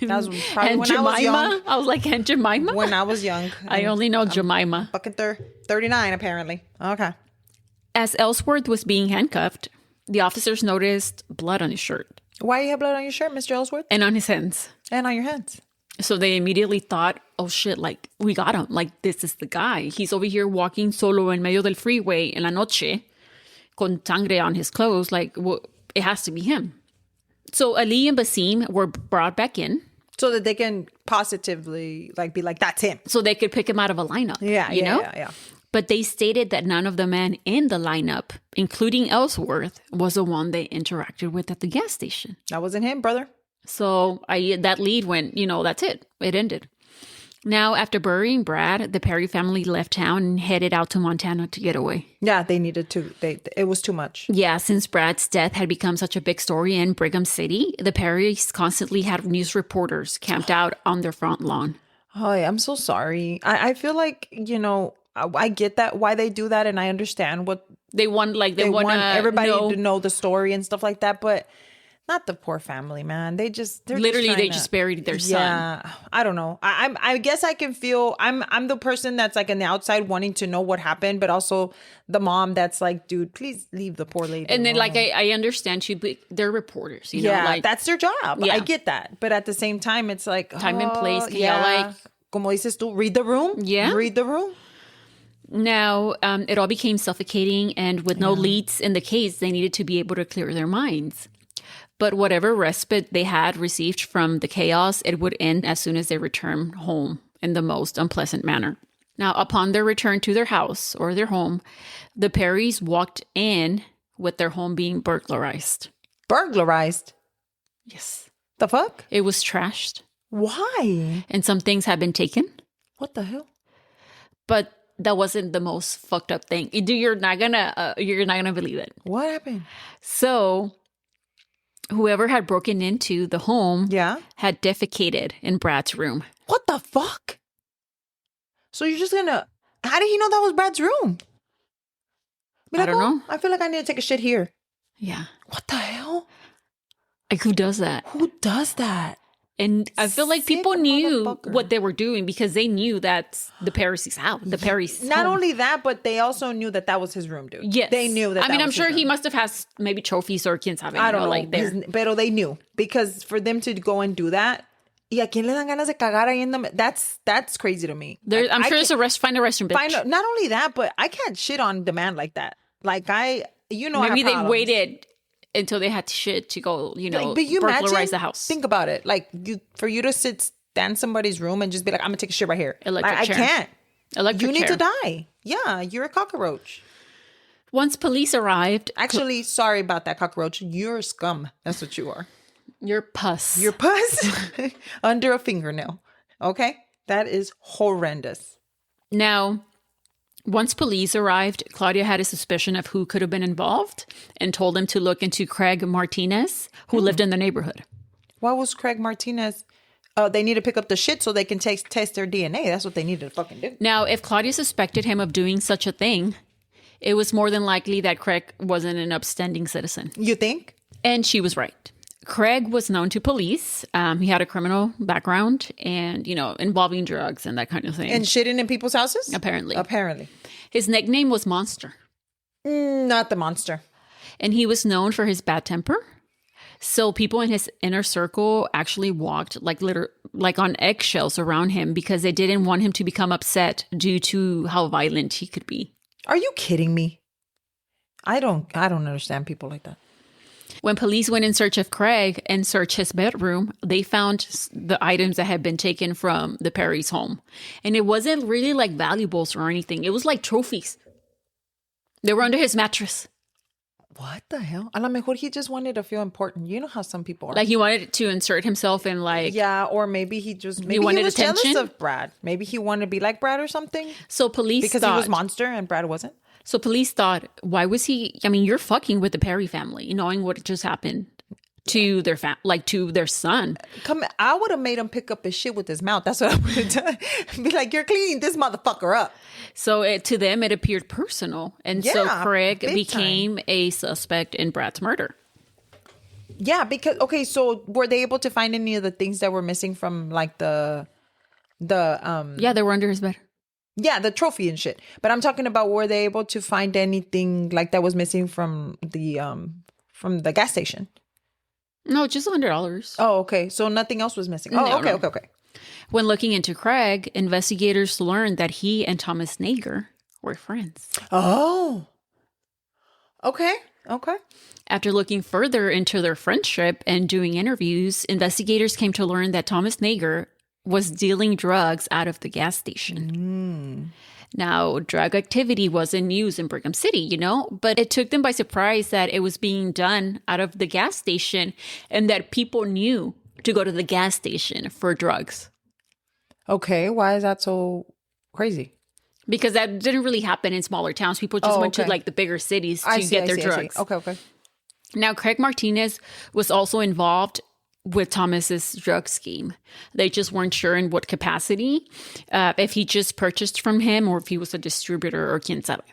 That was probably Aunt when Jemima? I was young. I was like, Aunt Jemima? When I was young. I only know Jemima. Fucking 39 apparently. Okay. As Ellsworth was being handcuffed, the officers noticed blood on his shirt. Why you have blood on your shirt, Mr. Ellsworth? And on his hands. And on your hands. So they immediately thought, oh shit, like, we got him. Like, this is the guy. He's over here walking solo en medio del freeway en la noche con sangre on his clothes. Like, well, it has to be him. So Ali and Basim were brought back in. So that they can positively, like, be like, that's him. So they could pick him out of a lineup. Yeah, you know? Yeah. But they stated that none of the men in the lineup, including Ellsworth, was the one they interacted with at the gas station. That wasn't him, brother. So that lead went, that's it. It ended. Now, after burying Brad, the Perry family left town and headed out to Montana to get away. Yeah, they needed to. It was too much. Yeah, since Brad's death had become such a big story in Brigham City, the Perrys constantly had news reporters camped out on their front lawn. Oh, yeah, I'm so sorry. I feel like, I get that, why they do that, and I understand what they want. Like they want everybody to know the story and stuff like that, but not the poor family, man. They're literally just buried their son. Yeah, I don't know. I guess I can feel I'm the person that's like on the outside wanting to know what happened, but also the mom that's like, dude, please leave the poor lady and alone. Then like I understand you, but they're reporters, you know, like that's their job. Yeah. I get that, but at the same time, it's like time and place. Yeah, como dices tú, read the room. Yeah, read the room. Now, it all became suffocating, and with no leads in the case, they needed to be able to clear their minds. But whatever respite they had received from the chaos, it would end as soon as they returned home in the most unpleasant manner. Now, upon their return to their house or their home, the Perrys walked in with their home being burglarized. Burglarized? Yes. The fuck? It was trashed. Why? And some things had been taken. What the hell? But that wasn't the most fucked up thing. You're not gonna believe it. What happened? So, whoever had broken into the home had defecated in Brad's room. What the fuck? So you're just gonna... How did he know that was Brad's room? I don't know. I feel like I need to take a shit here. Yeah. What the hell? Like, who does that? Who does that? And I feel like people knew what they were doing because they knew that's the Perry's house. The Perry's Not home. only that, but they also knew that was his room, dude. Yes. They knew that. I mean, I'm sure he must have had maybe trophies or quién sabe. I don't know. Like there. Pero they knew. Because for them to go and do that, y a quién le dan ganas de cagar ahí en the... That's crazy to me. I'm sure there's find a restroom, bitch. Not only that, but I can't shit on demand like that. Like maybe they waited until they had shit to go, but you burglarize the house. Think about it. Like, for you to stand somebody's room and just be like, I'm gonna take a shit right here. Electric chair. I can't. Electric You chair. need to die. Yeah, you're a cockroach. Once police arrived... Actually, sorry about that, cockroach. You're scum. That's what you are. You're pus. You're pus under a fingernail. Okay? That is horrendous. Now, once police arrived, Claudia had a suspicion of who could have been involved and told them to look into Craig Martinez, who lived in the neighborhood. Why was Craig Martinez? They need to pick up the shit so they can test their DNA. That's what they need to fucking do. Now, if Claudia suspected him of doing such a thing, it was more than likely that Craig wasn't an upstanding citizen. You think? And she was right. Craig was known to police. He had a criminal background and, involving drugs and that kind of thing. And shitting in people's houses? Apparently. His nickname was Monster. Not the monster. And he was known for his bad temper. So people in his inner circle actually walked like on eggshells around him because they didn't want him to become upset due to how violent he could be. Are you kidding me? I don't understand people like that. When police went in search of Craig and searched his bedroom, they found the items that had been taken from the Perry's home. And it wasn't really like valuables or anything. It was like trophies. They were under his mattress. What the hell? A lo mejor he just wanted to feel important. You know how some people are. Like he wanted to insert himself in like... Yeah, or maybe he wanted was attention? Jealous of Brad. Maybe he wanted to be like Brad or something. So police Because he was Monster and Brad wasn't? So police thought, why was he... I mean, you're fucking with the Perry family, knowing what just happened to their to their son. I would have made him pick up his shit with his mouth. That's what I would have done. Be like, you're cleaning this motherfucker up. So to them, it appeared personal. And so Craig became a suspect in Brad's murder. Yeah, because... Okay, so were they able to find any of the things that were missing from like the Yeah, they were under his bed. Yeah, the trophy and shit. But I'm talking about, were they able to find anything like that was missing from the gas station? No, just $100. Oh, okay. So nothing else was missing. Oh, No, okay, no. okay. When looking into Craig, investigators learned that he and Thomas Nager were friends. Oh. Okay. After looking further into their friendship and doing interviews, investigators came to learn that Thomas Nager was dealing drugs out of the gas station. Now, drug activity wasn't news in Brigham City, but it took them by surprise that it was being done out of the gas station and that people knew to go to the gas station for drugs. Okay, why is that so crazy? Because that didn't really happen in smaller towns. People just went to like the bigger cities to get their drugs. Okay. Now, Craig Martinez was also involved with Thomas's drug scheme. They just weren't sure in what capacity, if he just purchased from him or if he was a distributor or quien sabe.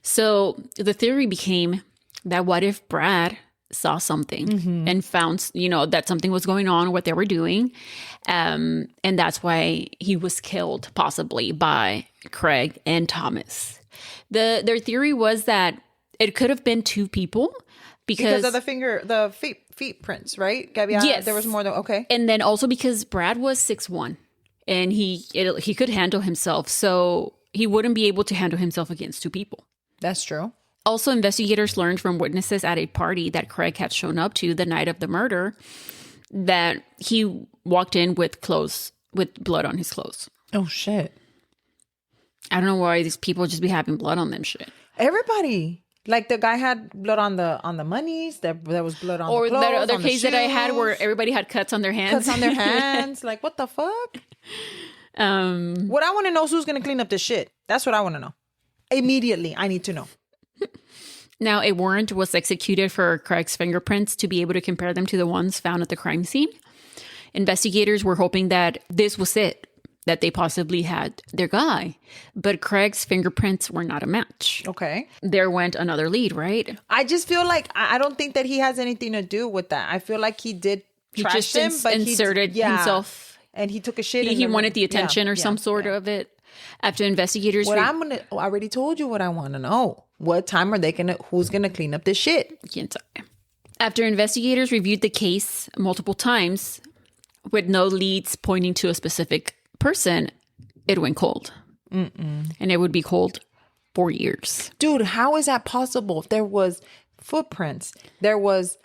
So the theory became that what if Brad saw something and found, that something was going on, what they were doing. And that's why he was killed, possibly by Craig and Thomas. Their theory was that it could have been two people because of the feet prints, right? Yes. There was more than, okay. And then also because Brad was 6'1" and he could handle himself. So he wouldn't be able to handle himself against two people. That's true. Also, investigators learned from witnesses at a party that Craig had shown up to the night of the murder that he walked in with blood on his clothes. Oh, shit. I don't know why these people just be having blood on them shit. Everybody. Like the guy had blood on the monies. There was blood on the clothes. Or that other case that I had where everybody had cuts on their hands. Like, what the fuck? What I want to know is who's going to clean up this shit. That's what I want to know. Immediately, I need to know. Now, a warrant was executed for Craig's fingerprints to be able to compare them to the ones found at the crime scene. Investigators were hoping that this was it, that they possibly had their guy. But Craig's fingerprints were not a match. Okay. There went another lead, right? I just feel like, I don't think that he has anything to do with that. I feel like he did trash him, but he inserted himself. And he took a shit. He wanted the attention or some sort of it. After investigators... I already told you what I want to know. What time are they who's going to clean up this shit? After investigators reviewed the case multiple times with no leads pointing to a specific person, it went cold. And it would be cold for years. Dude, how is that possible? There was footprints. There was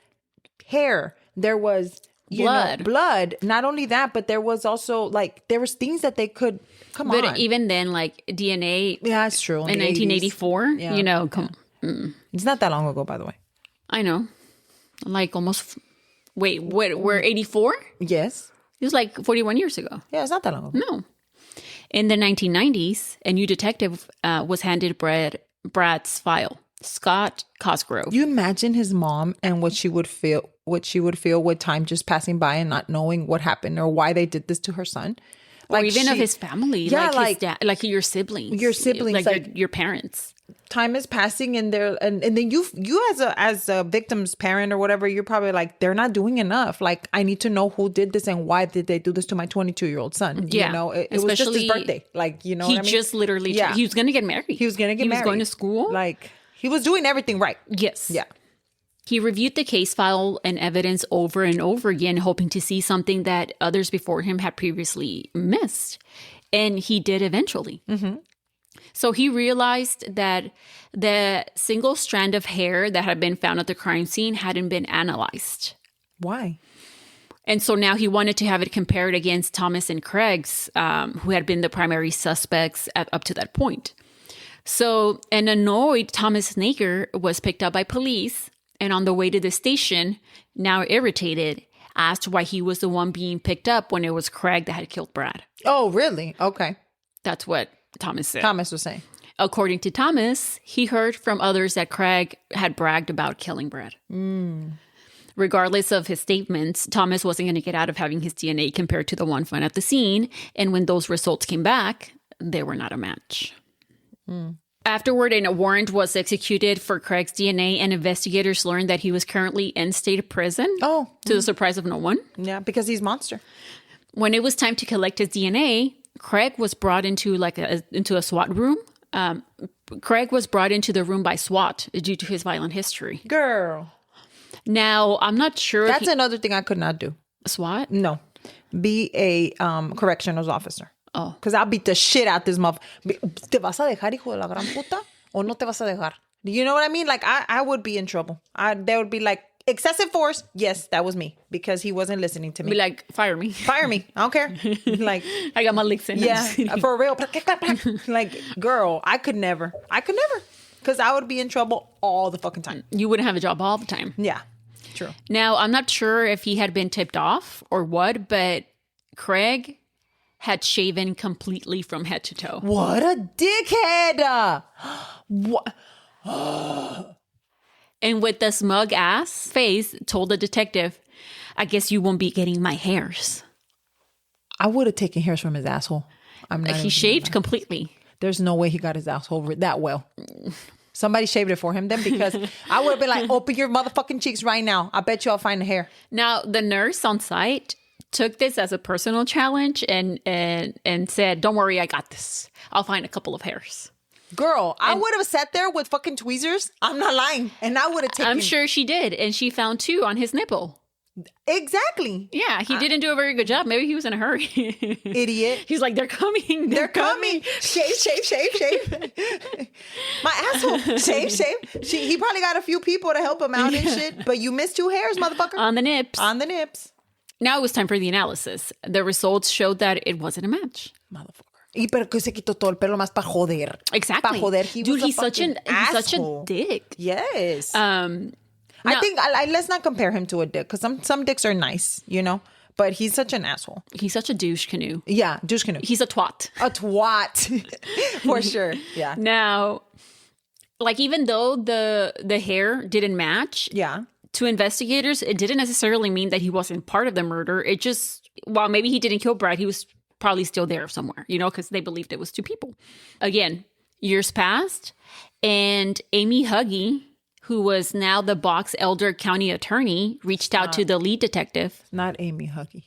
hair. There was blood. Not only that, but there was also there was things that they could... But even then, DNA... Yeah, it's true. In 1984, It's not that long ago, by the way. I know. Almost... Wait, we're 84? Yes. It was 41 years ago. Yeah, it's not that long ago. No. In the 1990s, a new detective was handed Brad's file, Scott Cosgrove. You imagine his mom and what she would feel with time just passing by and not knowing what happened or why they did this to her son. Or even of his family, Yeah, like his dad, like your siblings. Your siblings, like your parents. Time is passing and then you as a victim's parent or whatever, you're probably like, they're not doing enough. Like, I need to know who did this and why did they do this to my 22-year-old son. Yeah. You know, it was just his birthday. Like, you know He what I mean? just literally, Yeah. he was going to get married. He was going going to school. Like, he was doing everything right. Yes. Yeah. He reviewed the case file and evidence over and over again, hoping to see something that others before him had previously missed. And he did eventually. Mm-hmm. So he realized that the single strand of hair that had been found at the crime scene hadn't been analyzed. Why? And so now he wanted to have it compared against Thomas and Craig's, who had been the primary suspects up to that point. So an annoyed Thomas Nager was picked up by police, and on the way to the station, now irritated, asked why he was the one being picked up when it was Craig that had killed Brad. Oh, really? Okay. That's what Thomas said. Thomas was saying. According to Thomas, he heard from others that Craig had bragged about killing Brad. Regardless of his statements, Thomas wasn't going to get out of having his DNA compared to the one found at the scene. And when those results came back, they were not a match. Afterward, a warrant was executed for Craig's DNA, and investigators learned that he was currently in state prison. Oh. To the surprise of no one. Yeah, because he's monster. When it was time to collect his DNA, Craig was brought into a SWAT room. Craig was brought into the room by SWAT due to his violent history. Girl. Now, I'm not sure. That's another thing I could not do. SWAT? No. Be a corrections officer. Oh. Because I'll beat the shit out this motherfucker. ¿Te vas a dejar, hijo de la gran puta? ¿O no te vas a dejar? You know what I mean? Like, I would be in trouble. They would be like, excessive force. Yes, that was me. Because he wasn't listening to me. Be like, fire me. Fire me. I don't care. Like, I got my licks in. yeah, for real. Like, girl, I could never. Because I would be in trouble all the fucking time. You wouldn't have a job all the time. Yeah, true. Now, I'm not sure if he had been tipped off or what, but Craig had shaven completely from head to toe. What a dickhead. What? And with the smug ass face, told the detective, I guess you won't be getting my hairs. I would have taken hairs from his asshole. He shaved completely. There's no way he got his asshole that well. Somebody shaved it for him then, because I would have been like, open your motherfucking cheeks right now. I bet you I'll find the hair. Now, the nurse on site took this as a personal challenge and said, don't worry, I got this. I'll find a couple of hairs. Girl, I would have sat there with fucking tweezers. I'm not lying. And I would have taken... I'm sure she did. And she found 2 on his nipple. Exactly. Yeah, he didn't do a very good job. Maybe he was in a hurry. Idiot. He's like, they're coming. They're coming. Shave. My asshole. Shave. He probably got a few people to help him out and shit. But you missed 2 hairs, motherfucker. On the nips. On the nips. Now it was time for the analysis. The results showed that it wasn't a match. Motherfucker. Y pero que se quitó todo el pelo más para joder. Exactly. Para joder. Dude, he's such a dick. Yes. I think let's not compare him to a dick, because some dicks are nice, you know, but he's such an asshole. He's such a douche canoe. Yeah, douche canoe. He's a twat. A twat. For sure. Yeah. Now, like, even though the hair didn't match, yeah, to investigators, it didn't necessarily mean that he wasn't part of the murder. It just, while maybe he didn't kill Brad, he was probably still there somewhere, you know, because they believed it was 2 people. Again, years passed, and Amy Huggy, who was now the Box Elder County attorney, reached out to the lead detective. Not Amy Huggy.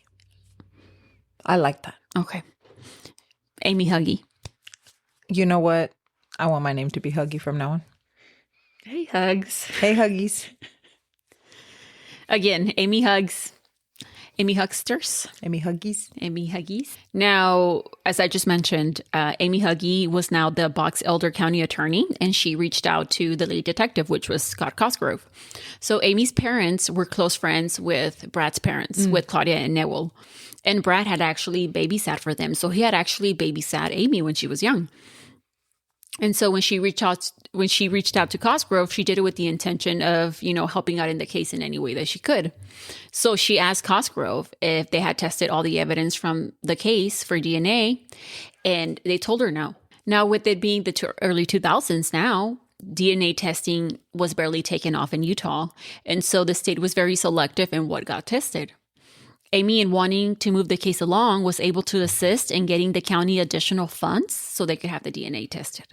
I like that. Okay. Amy Huggy. You know what? I want my name to be Huggy from now on. Hey, Hugs. Hey, Huggies. Again, Amy Hugs. Amy Hucksters. Amy Huggies. Amy Huggies. Now, as I just mentioned, Amy Huggy was now the Box Elder County attorney, and she reached out to the lead detective, which was Scott Cosgrove. So Amy's parents were close friends with Brad's parents, with Claudia and Newell. And Brad had actually babysat for them. So he had actually babysat Amy when she was young. And so when she reached out to Cosgrove, she did it with the intention of, helping out in the case in any way that she could. So she asked Cosgrove if they had tested all the evidence from the case for DNA, and they told her no. Now, with it being the early 2000s now, DNA testing was barely taken off in Utah, and so the state was very selective in what got tested. Amy, in wanting to move the case along, was able to assist in getting the county additional funds so they could have the DNA tested.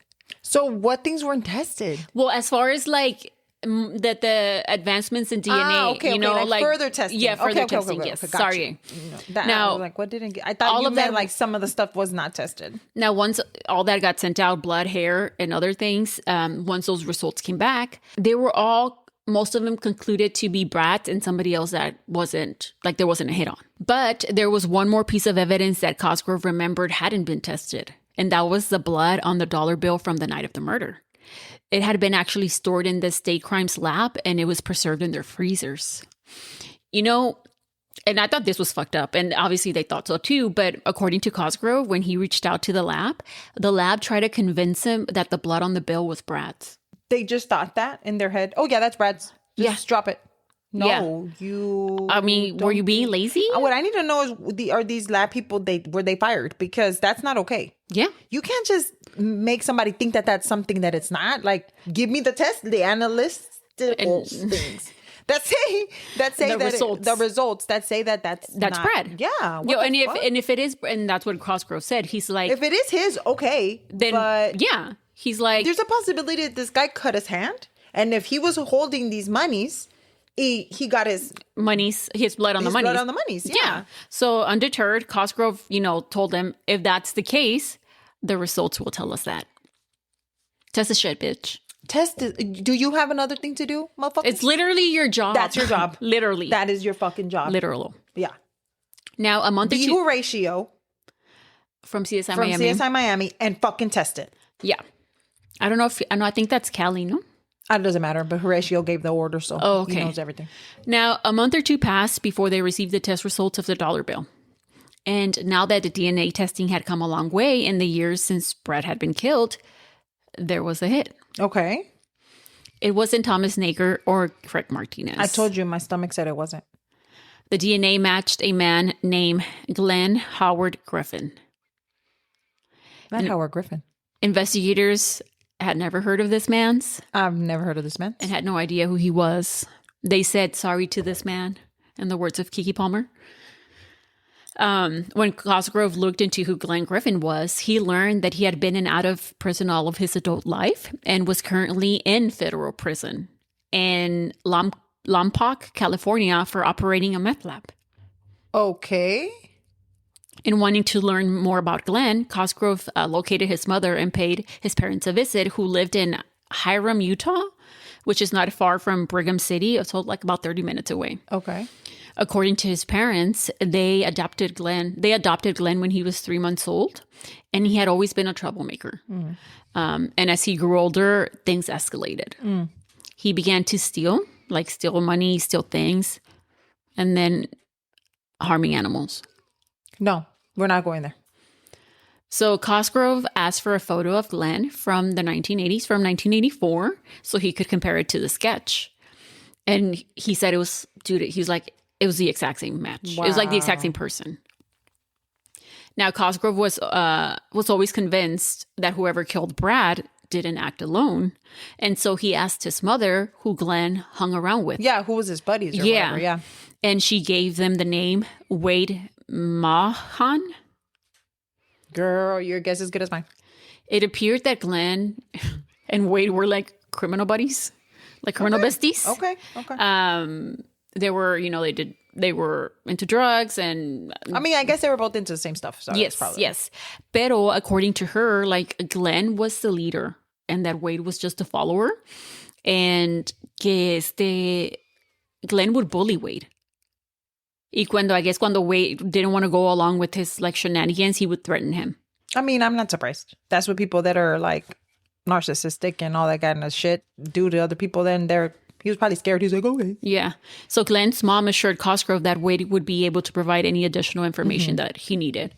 So what things weren't tested? Well, as far as that the advancements in DNA, okay, like further testing. Yeah, further testing. Okay, yes, sorry. Now, I was like, what didn't get? I thought all you meant like some of the stuff was not tested. Now, once all that got sent out, blood, hair, and other things, once those results came back, most of them concluded to be Brad and somebody else that there wasn't a hit on. But there was one more piece of evidence that Cosgrove remembered hadn't been tested, and that was the blood on the dollar bill from the night of the murder. It had been actually stored in the state crimes lab, and it was preserved in their freezers. And I thought this was fucked up, and obviously they thought so too, but according to Cosgrove, when he reached out to the lab tried to convince him that the blood on the bill was Brad's. They just thought that in their head. Oh, yeah, that's Brad's. Just drop it. No, were you being lazy? What I need to know is, are these lab people, were they fired? Because that's not okay. Yeah. You can't just make somebody think that that's something that it's not. Like, give me the test, the analytical things. That say the results that say that's not, Brad. Yeah. If it is, and that's what Cosgrove said, he's like, if it is his, okay. Then, but yeah. He's like, there's a possibility that this guy cut his hand. And if he was holding these monies, he got his blood on the monies. Blood on the monies, yeah. So undeterred, Cosgrove, told him, if that's the case, the results will tell us that. Test the shit, bitch. Test it. Do you have another thing to do, motherfucker? It's literally your job. That's your job. Literally. That is your fucking job. Literal. Yeah. Now, a month or two. Horatio. From CSI Miami and fucking test it. Yeah. I don't know I think that's Cali, no? It doesn't matter, but Horatio gave the order, so he knows everything. Now, a month or two passed before they received the test results of the dollar bill. And now that the DNA testing had come a long way in the years since Brad had been killed, there was a hit. Okay. It wasn't Thomas Nager or Craig Martinez. I told you, my stomach said it wasn't. The DNA matched a man named Glenn Howard Griffin. Howard Griffin. Investigators had never heard of this man's. I've never heard of this man. And had no idea who he was. They said sorry to this man, in the words of Keke Palmer. When Cosgrove looked into who Glenn Griffin was, he learned that he had been in out of prison all of his adult life and was currently in federal prison in Lompoc, California, for operating a meth lab. Okay. In wanting to learn more about Glenn, Cosgrove located his mother and paid his parents a visit, who lived in Hiram, Utah, which is not far from Brigham City. It's about 30 minutes away. Okay. According to his parents, they adopted Glenn when he was 3 months old, and he had always been a troublemaker. And as he grew older, things escalated. He began to steal money, steal things, and then harming animals. No, we're not going there. So Cosgrove asked for a photo of Glenn from the 1980s, from 1984, so he could compare it to the sketch. And he said it was it was the exact same match. Wow. It was like the exact same person. Now, Cosgrove was always convinced that whoever killed Brad didn't act alone. And so he asked his mother, who Glenn hung around with. Yeah, who was his buddies or whatever, yeah. And she gave them the name Wade Mahan. Girl, your guess is as good as mine. It appeared that Glenn and Wade were like criminal buddies, like criminal besties. Okay. They were, they were into drugs and... I guess they were both into the same stuff. So yes. Pero according to her, Glenn was the leader and that Wade was just a follower. And que Glenn would bully Wade. Y cuando Wade didn't want to go along with his shenanigans, he would threaten him. I'm not surprised. That's what people that are narcissistic and all that kind of shit do to other people. Then he was probably scared. He's like, okay. Yeah. So Glenn's mom assured Cosgrove that Wade would be able to provide any additional information that he needed.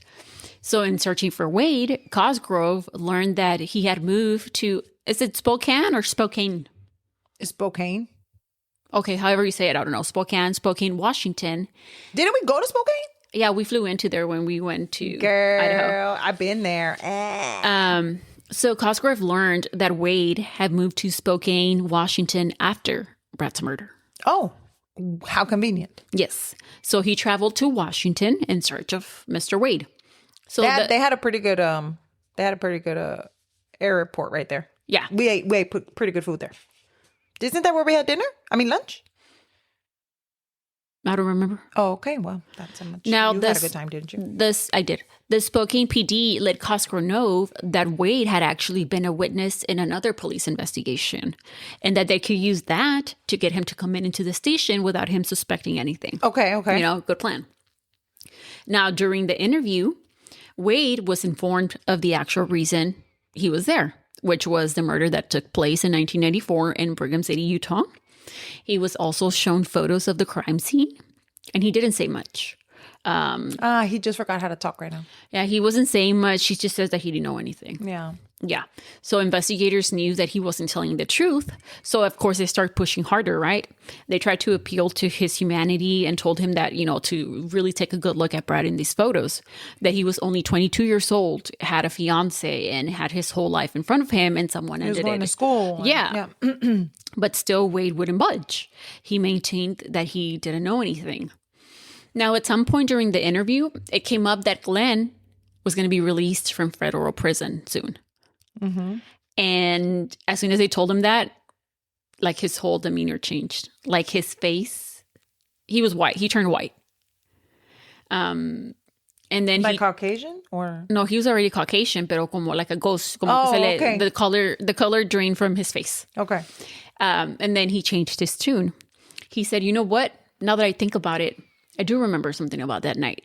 So in searching for Wade, Cosgrove learned that he had moved to, is it Spokane or Spokane? Spokane. Okay, however you say it, I don't know. Spokane, Washington. Didn't we go to Spokane? Yeah, we flew into there when we went to Girl, Idaho. I've been there. So Cosgrove learned that Wade had moved to Spokane, Washington after Brad's murder. Oh, how convenient. Yes. So he traveled to Washington in search of Mr. Wade. So they had a pretty good airport right there. Yeah. We ate pretty good food there. Isn't that where we had dinner? I mean lunch? I don't remember. Oh, okay. Well, that's a much. Now, you had a good time, didn't you? I did. The Spokane PD let Cosgrove know that Wade had actually been a witness in another police investigation, and that they could use that to get him to come into the station without him suspecting anything. Okay. You know, good plan. Now, during the interview, Wade was informed of the actual reason he was there, which was the murder that took place in 1994 in Brigham City, Utah. He was also shown photos of the crime scene, and he didn't say much. He just forgot how to talk right now. Yeah, he wasn't saying much. He just says that he didn't know anything. Yeah. So investigators knew that he wasn't telling the truth. So, of course, they start pushing harder, right? They tried to appeal to his humanity and told him that, you know, to really take a good look at Brad in these photos, that he was only 22 years old, had a fiance, and had his whole life in front of him, and someone ended it. He was going to school. Yeah. But still, Wade wouldn't budge. He maintained that he didn't know anything. Now, at some point during the interview, it came up that Glenn was going to be released from federal prison soon. Mm-hmm. And as soon as they told him that, like his whole demeanor changed. Like his face, he was white. He turned white. And then like Caucasian or no, he was already Caucasian, pero como like a ghost. Como okay. The color drained from his face. Okay. And then he changed his tune. He said, "You know what? Now that I think about it, I do remember something about that night."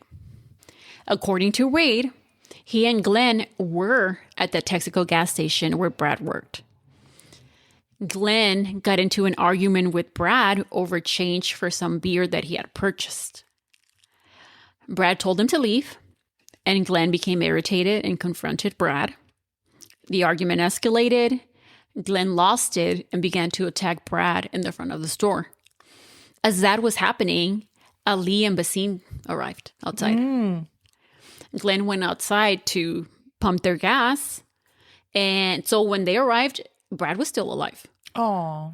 According to Wade, he and Glenn were at the Texaco gas station where Brad worked. Glenn got into an argument with Brad over change for some beer that he had purchased. Brad told him to leave, and Glenn became irritated and confronted Brad. The argument escalated. Glenn lost it and began to attack Brad in the front of the store. As that was happening, Ali and Basim arrived outside. Glenn went outside to pump their gas. And so when they arrived, Brad was still alive. Oh.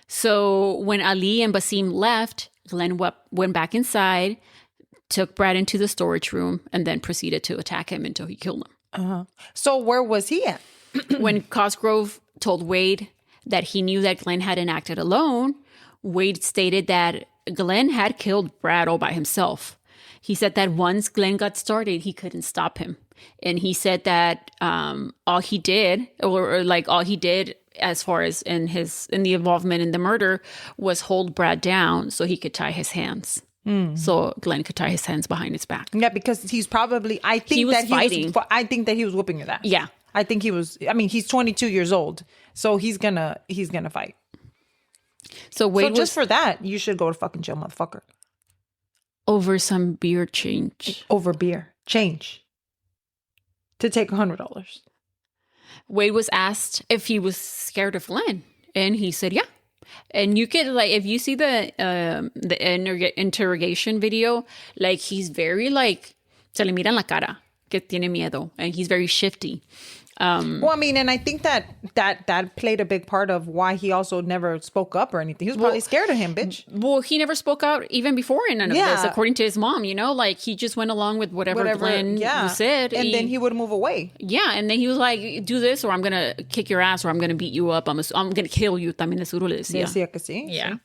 So when Ali and Basim left, Glenn went back inside, took Brad into the storage room, and then proceeded to attack him until he killed him. Uh-huh. So where was he at? When Cosgrove told Wade that he knew that Glenn hadn't acted alone, Wade stated that Glenn had killed Brad all by himself. He said that once Glenn got started, he couldn't stop him. And he said that all he did as far as in the involvement in the murder was hold Brad down so he could tie his hands. So Glenn could tie his hands behind his back. Yeah, because he's probably, I think that he was whooping your ass. Yeah. I think he was, I mean, he's 22 years old. So he's gonna fight. So Wade just for that, you should go to fucking jail, motherfucker. Over some beer change. Over beer. Change. To take $100. Wade was asked if he was scared of Glenn. And he said, yeah. And you could, like, if you see the interrogation video, like, he's very, like, se le mira en la cara que tiene miedo. And he's very shifty. Well, I mean, and I think that played a big part of why he also never spoke up or anything. He was probably scared of him, bitch. Well, he never spoke out even before in none of this, according to his mom, you know? Like, he just went along with whatever Glenn said. And then he would move away. Yeah, and then he was like, do this or I'm going to kick your ass or I'm going to beat you up. I'm going to kill you. También seguro le decía. Decía que sí. Yeah.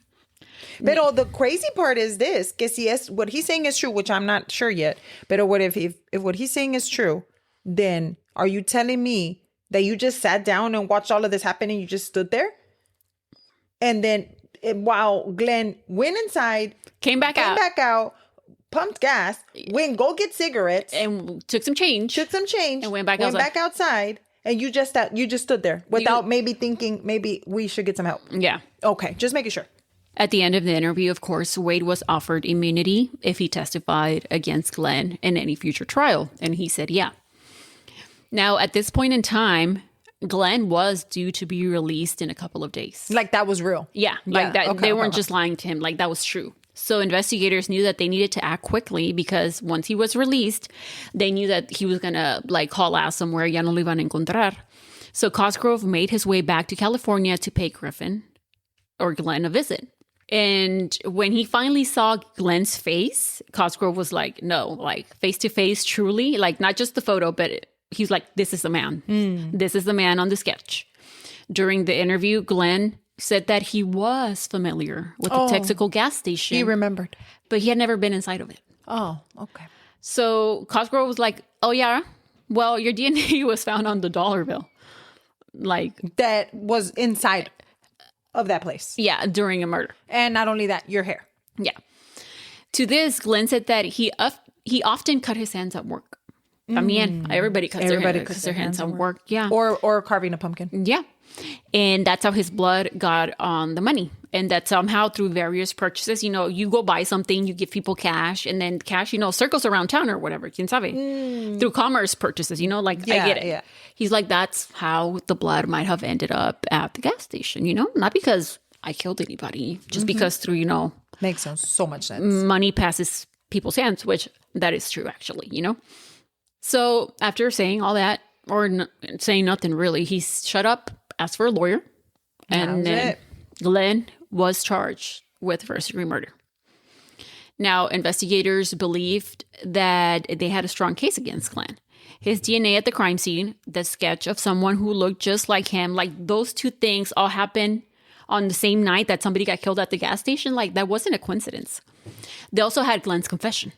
Pero the crazy part is this, que si es, what he's saying is true, which I'm not sure yet. But what if what he's saying is true, then are you telling me that you just sat down and watched all of this happen and you just stood there? And then while Glenn went inside, came back out, pumped gas, went go get cigarettes, and took some change, and went back outside, and you just stood there without maybe thinking maybe we should get some help. Yeah. Okay, just making sure. At the end of the interview, of course, Wade was offered immunity if he testified against Glenn in any future trial. And he said, yeah. Now, at this point in time, Glenn was due to be released in a couple of days. Like that was real. Yeah, like that. They weren't just lying to him. Like that was true. So investigators knew that they needed to act quickly because once he was released, they knew that he was going to like haul ass somewhere. Ya no lo iban a encontrar. So Cosgrove made his way back to California to pay Griffin or Glenn a visit. And when he finally saw Glenn's face, Cosgrove was like, no, like face to face, truly, like not just the photo, but he's like, this is the man. This is the man on the sketch. During the interview, Glenn said that he was familiar with the Texaco gas station. He remembered. But he had never been inside of it. Oh, okay. So Cosgrove was like, oh, yeah, well, your DNA was found on the dollar bill. Like that was inside of that place. Yeah, during a murder. And not only that, your hair. Yeah. To this, Glenn said that he often cut his hands at work. I mean, everybody cuts their hands at work. Yeah. Or carving a pumpkin. Yeah. And that's how his blood got on the money. And that somehow through various purchases, you know, you go buy something, you give people cash, and then cash, you know, circles around town or whatever, quien sabe. Through commerce purchases, you know, like I get it. Yeah. He's like, that's how the blood might have ended up at the gas station, you know, not because I killed anybody, just because through, you know. Makes so much sense. Money passes people's hands, which that is true, actually, you know. So after saying all that, or saying nothing really, he shut up, asked for a lawyer, and then Glenn was charged with first-degree murder. Now, investigators believed that they had a strong case against Glenn. His DNA at the crime scene, the sketch of someone who looked just like him, like those two things all happened on the same night that somebody got killed at the gas station. Like that wasn't a coincidence. They also had Glenn's confession.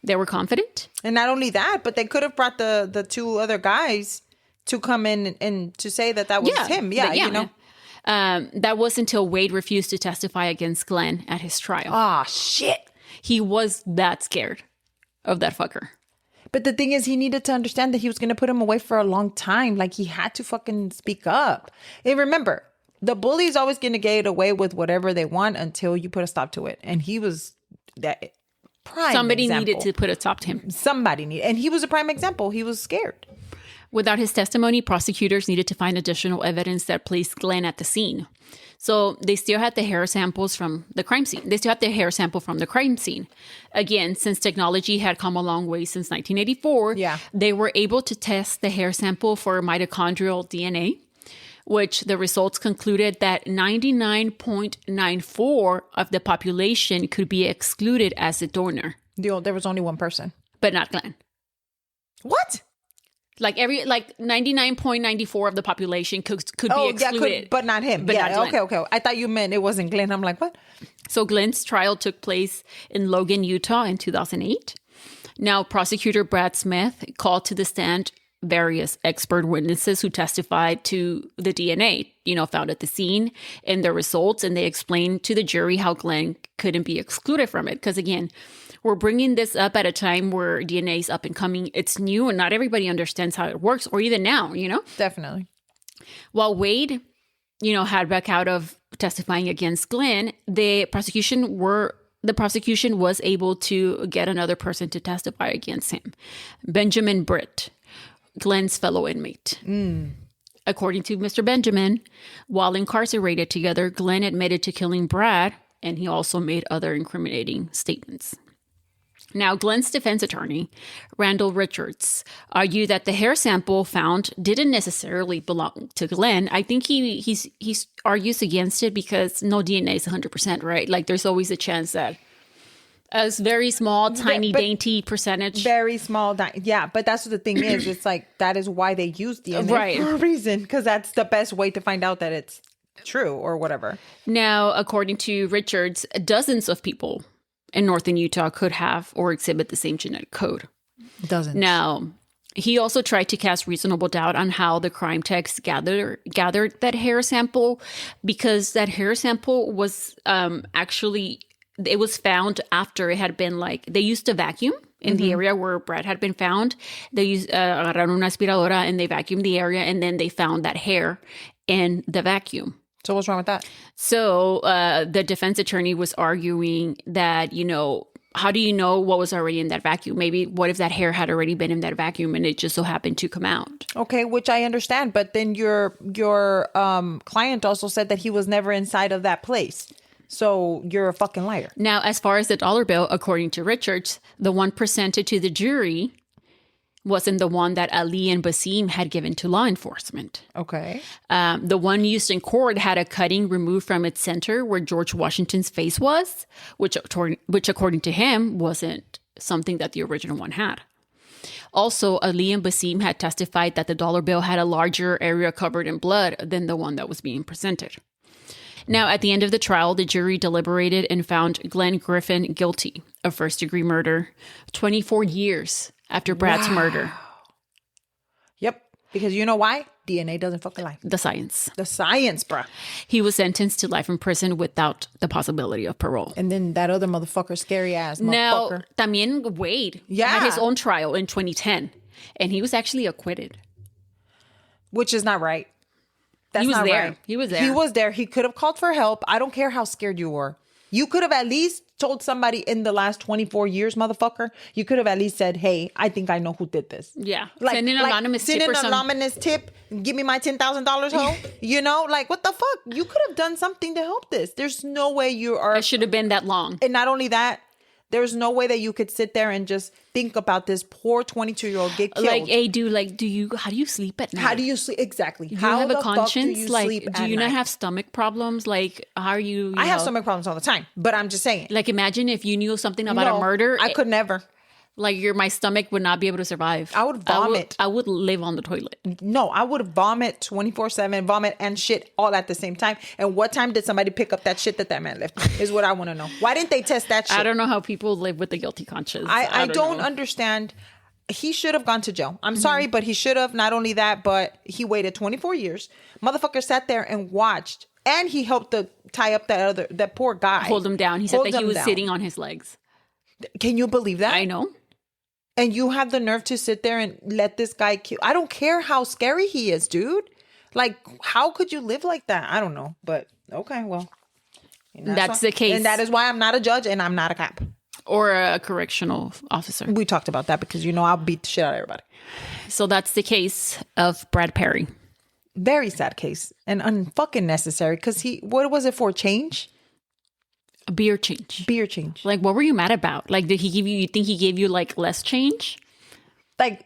They were confident. And not only that, but they could have brought the two other guys to come in and to say that was him. Yeah, you know. That was until Wade refused to testify against Glenn at his trial. Ah, shit. He was that scared of that fucker. But the thing is, he needed to understand that he was going to put him away for a long time. Like, he had to fucking speak up. And remember, the bully's always going to get away with whatever they want until you put a stop to it. And he was that prime Somebody example. needed to put a stop to him. Somebody needed. And he was a prime example. He was scared. Without his testimony, prosecutors needed to find additional evidence that placed Glenn at the scene. So they still had the hair samples from the crime scene. Again, since technology had come a long way since 1984, they were able to test the hair sample for mitochondrial DNA, which the results concluded that 99.94% of the population could be excluded as a donor. There was only one person. But not Glenn. What? Like 99.94% of the population could be excluded. But not him. But not Glenn. Okay. I thought you meant it wasn't Glenn. I'm like, what? So Glenn's trial took place in Logan, Utah in 2008. Now, prosecutor Brad Smith called to the stand various expert witnesses who testified to the DNA, found at the scene and the results. And they explained to the jury how Glenn couldn't be excluded from it. Because again, we're bringing this up at a time where DNA is up and coming. It's new and not everybody understands how it works, or even now, Definitely. While Wade, had back out of testifying against Glenn, the prosecution was able to get another person to testify against him. Benjamin Britt, Glenn's fellow inmate. According to Mr. Benjamin, while incarcerated together, Glenn admitted to killing Brad, and he also made other incriminating statements. Now, Glenn's defense attorney, Randall Richards, argued that the hair sample found didn't necessarily belong to Glenn. I think he argues against it because no DNA is 100%, right? Like, there's always a chance that a very small, tiny, dainty percentage. Very small. Yeah, but that's what the thing is. It's like, that is why they use DNA for a reason, because that's the best way to find out that it's true or whatever. Now, according to Richards, dozens of people in northern Utah could have or exhibit the same genetic code. Dozens. Now, he also tried to cast reasonable doubt on how the crime techs gathered that hair sample, because that hair sample was actually, it was found after it had been they used a vacuum in the area where Brad had been found. They used agarraron una aspiradora and they vacuumed the area, and then they found that hair in the vacuum. So what's wrong with that? So the defense attorney was arguing that, how do you know what was already in that vacuum? Maybe what if that hair had already been in that vacuum and it just so happened to come out? Okay, which I understand. But then your client also said that he was never inside of that place. So you're a fucking liar. Now, as far as the dollar bill, according to Richards, the one presented to the jury wasn't the one that Ali and Basim had given to law enforcement. Okay. The one used in court had a cutting removed from its center where George Washington's face was, which according to him, wasn't something that the original one had. Also, Ali and Basim had testified that the dollar bill had a larger area covered in blood than the one that was being presented. Now, at the end of the trial, the jury deliberated and found Glenn Griffin guilty of first-degree murder 24 years after Brad's murder. Yep. Because you know why? DNA doesn't fucking lie. The science. The science, bruh. He was sentenced to life in prison without the possibility of parole. And then that other motherfucker, scary ass motherfucker. Now, también Wade had his own trial in 2010, and he was actually acquitted. Which is not right. That's he was not there. right. He was there. He was there. He could have called for help. I don't care how scared you were. You could have at least told somebody in the last 24 years, motherfucker. You could have at least said, hey, I think I know who did this. Yeah. Send an anonymous tip or something. Send an anonymous tip. Give me my $10,000 home. What the fuck? You could have done something to help this. There's no way you are. It should have been that long. And not only that, there's no way that you could sit there and just think about this poor 22-year-old get killed. Like, hey, dude, how do you sleep at night? How do you sleep? Exactly. Do you how have the a conscience? Fuck do you sleep do you at not night? have stomach problems? Like, how are you? I have stomach problems all the time, but I'm just saying. Like, imagine if you knew something about a murder. I could never. Like, my stomach would not be able to survive. I would vomit. I would live on the toilet. No, I would vomit 24/7, vomit and shit all at the same time. And what time did somebody pick up that shit that man left? Is what I want to know. Why didn't they test that shit? I don't know how people live with a guilty conscience. I don't understand. He should have gone to jail. I'm sorry, but he should have. Not only that, but he waited 24 years. Motherfucker sat there and watched. And he helped to tie up that poor guy. Hold him down. He said that he was sitting on his legs. Can you believe that? I know. And you have the nerve to sit there and let this guy kill. I don't care how scary he is, dude. Like, how could you live like that? I don't know. But, okay, well. That's the case. And that is why I'm not a judge and I'm not a cop. Or a correctional officer. We talked about that because, I'll beat the shit out of everybody. So that's the case of Brad Perry. Very sad case. And unfucking necessary. Because what was it for? Change? A beer change. Beer change. Like, what were you mad about? Like, did he give you think he gave you, like, less change? Like,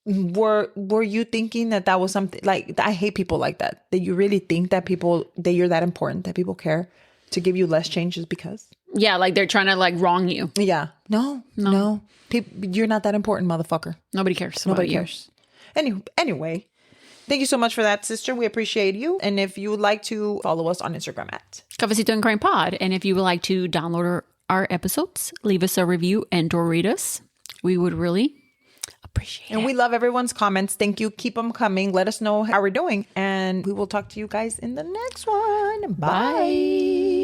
were you thinking that was something, like, I hate people like that. That you really think that you're that important, that people care to give you less change just because? Yeah, like they're trying to, like, wrong you. Yeah. No. You're not that important, motherfucker. Nobody cares. Nobody cares. Anyway. Thank you so much for that, sister. We appreciate you. And if you would like to follow us on Instagram at Cafecito and Crime Pod. And if you would like to download our episodes, leave us a review and or rate us. We would really appreciate it. And we love everyone's comments. Thank you. Keep them coming. Let us know how we're doing. And we will talk to you guys in the next one. Bye.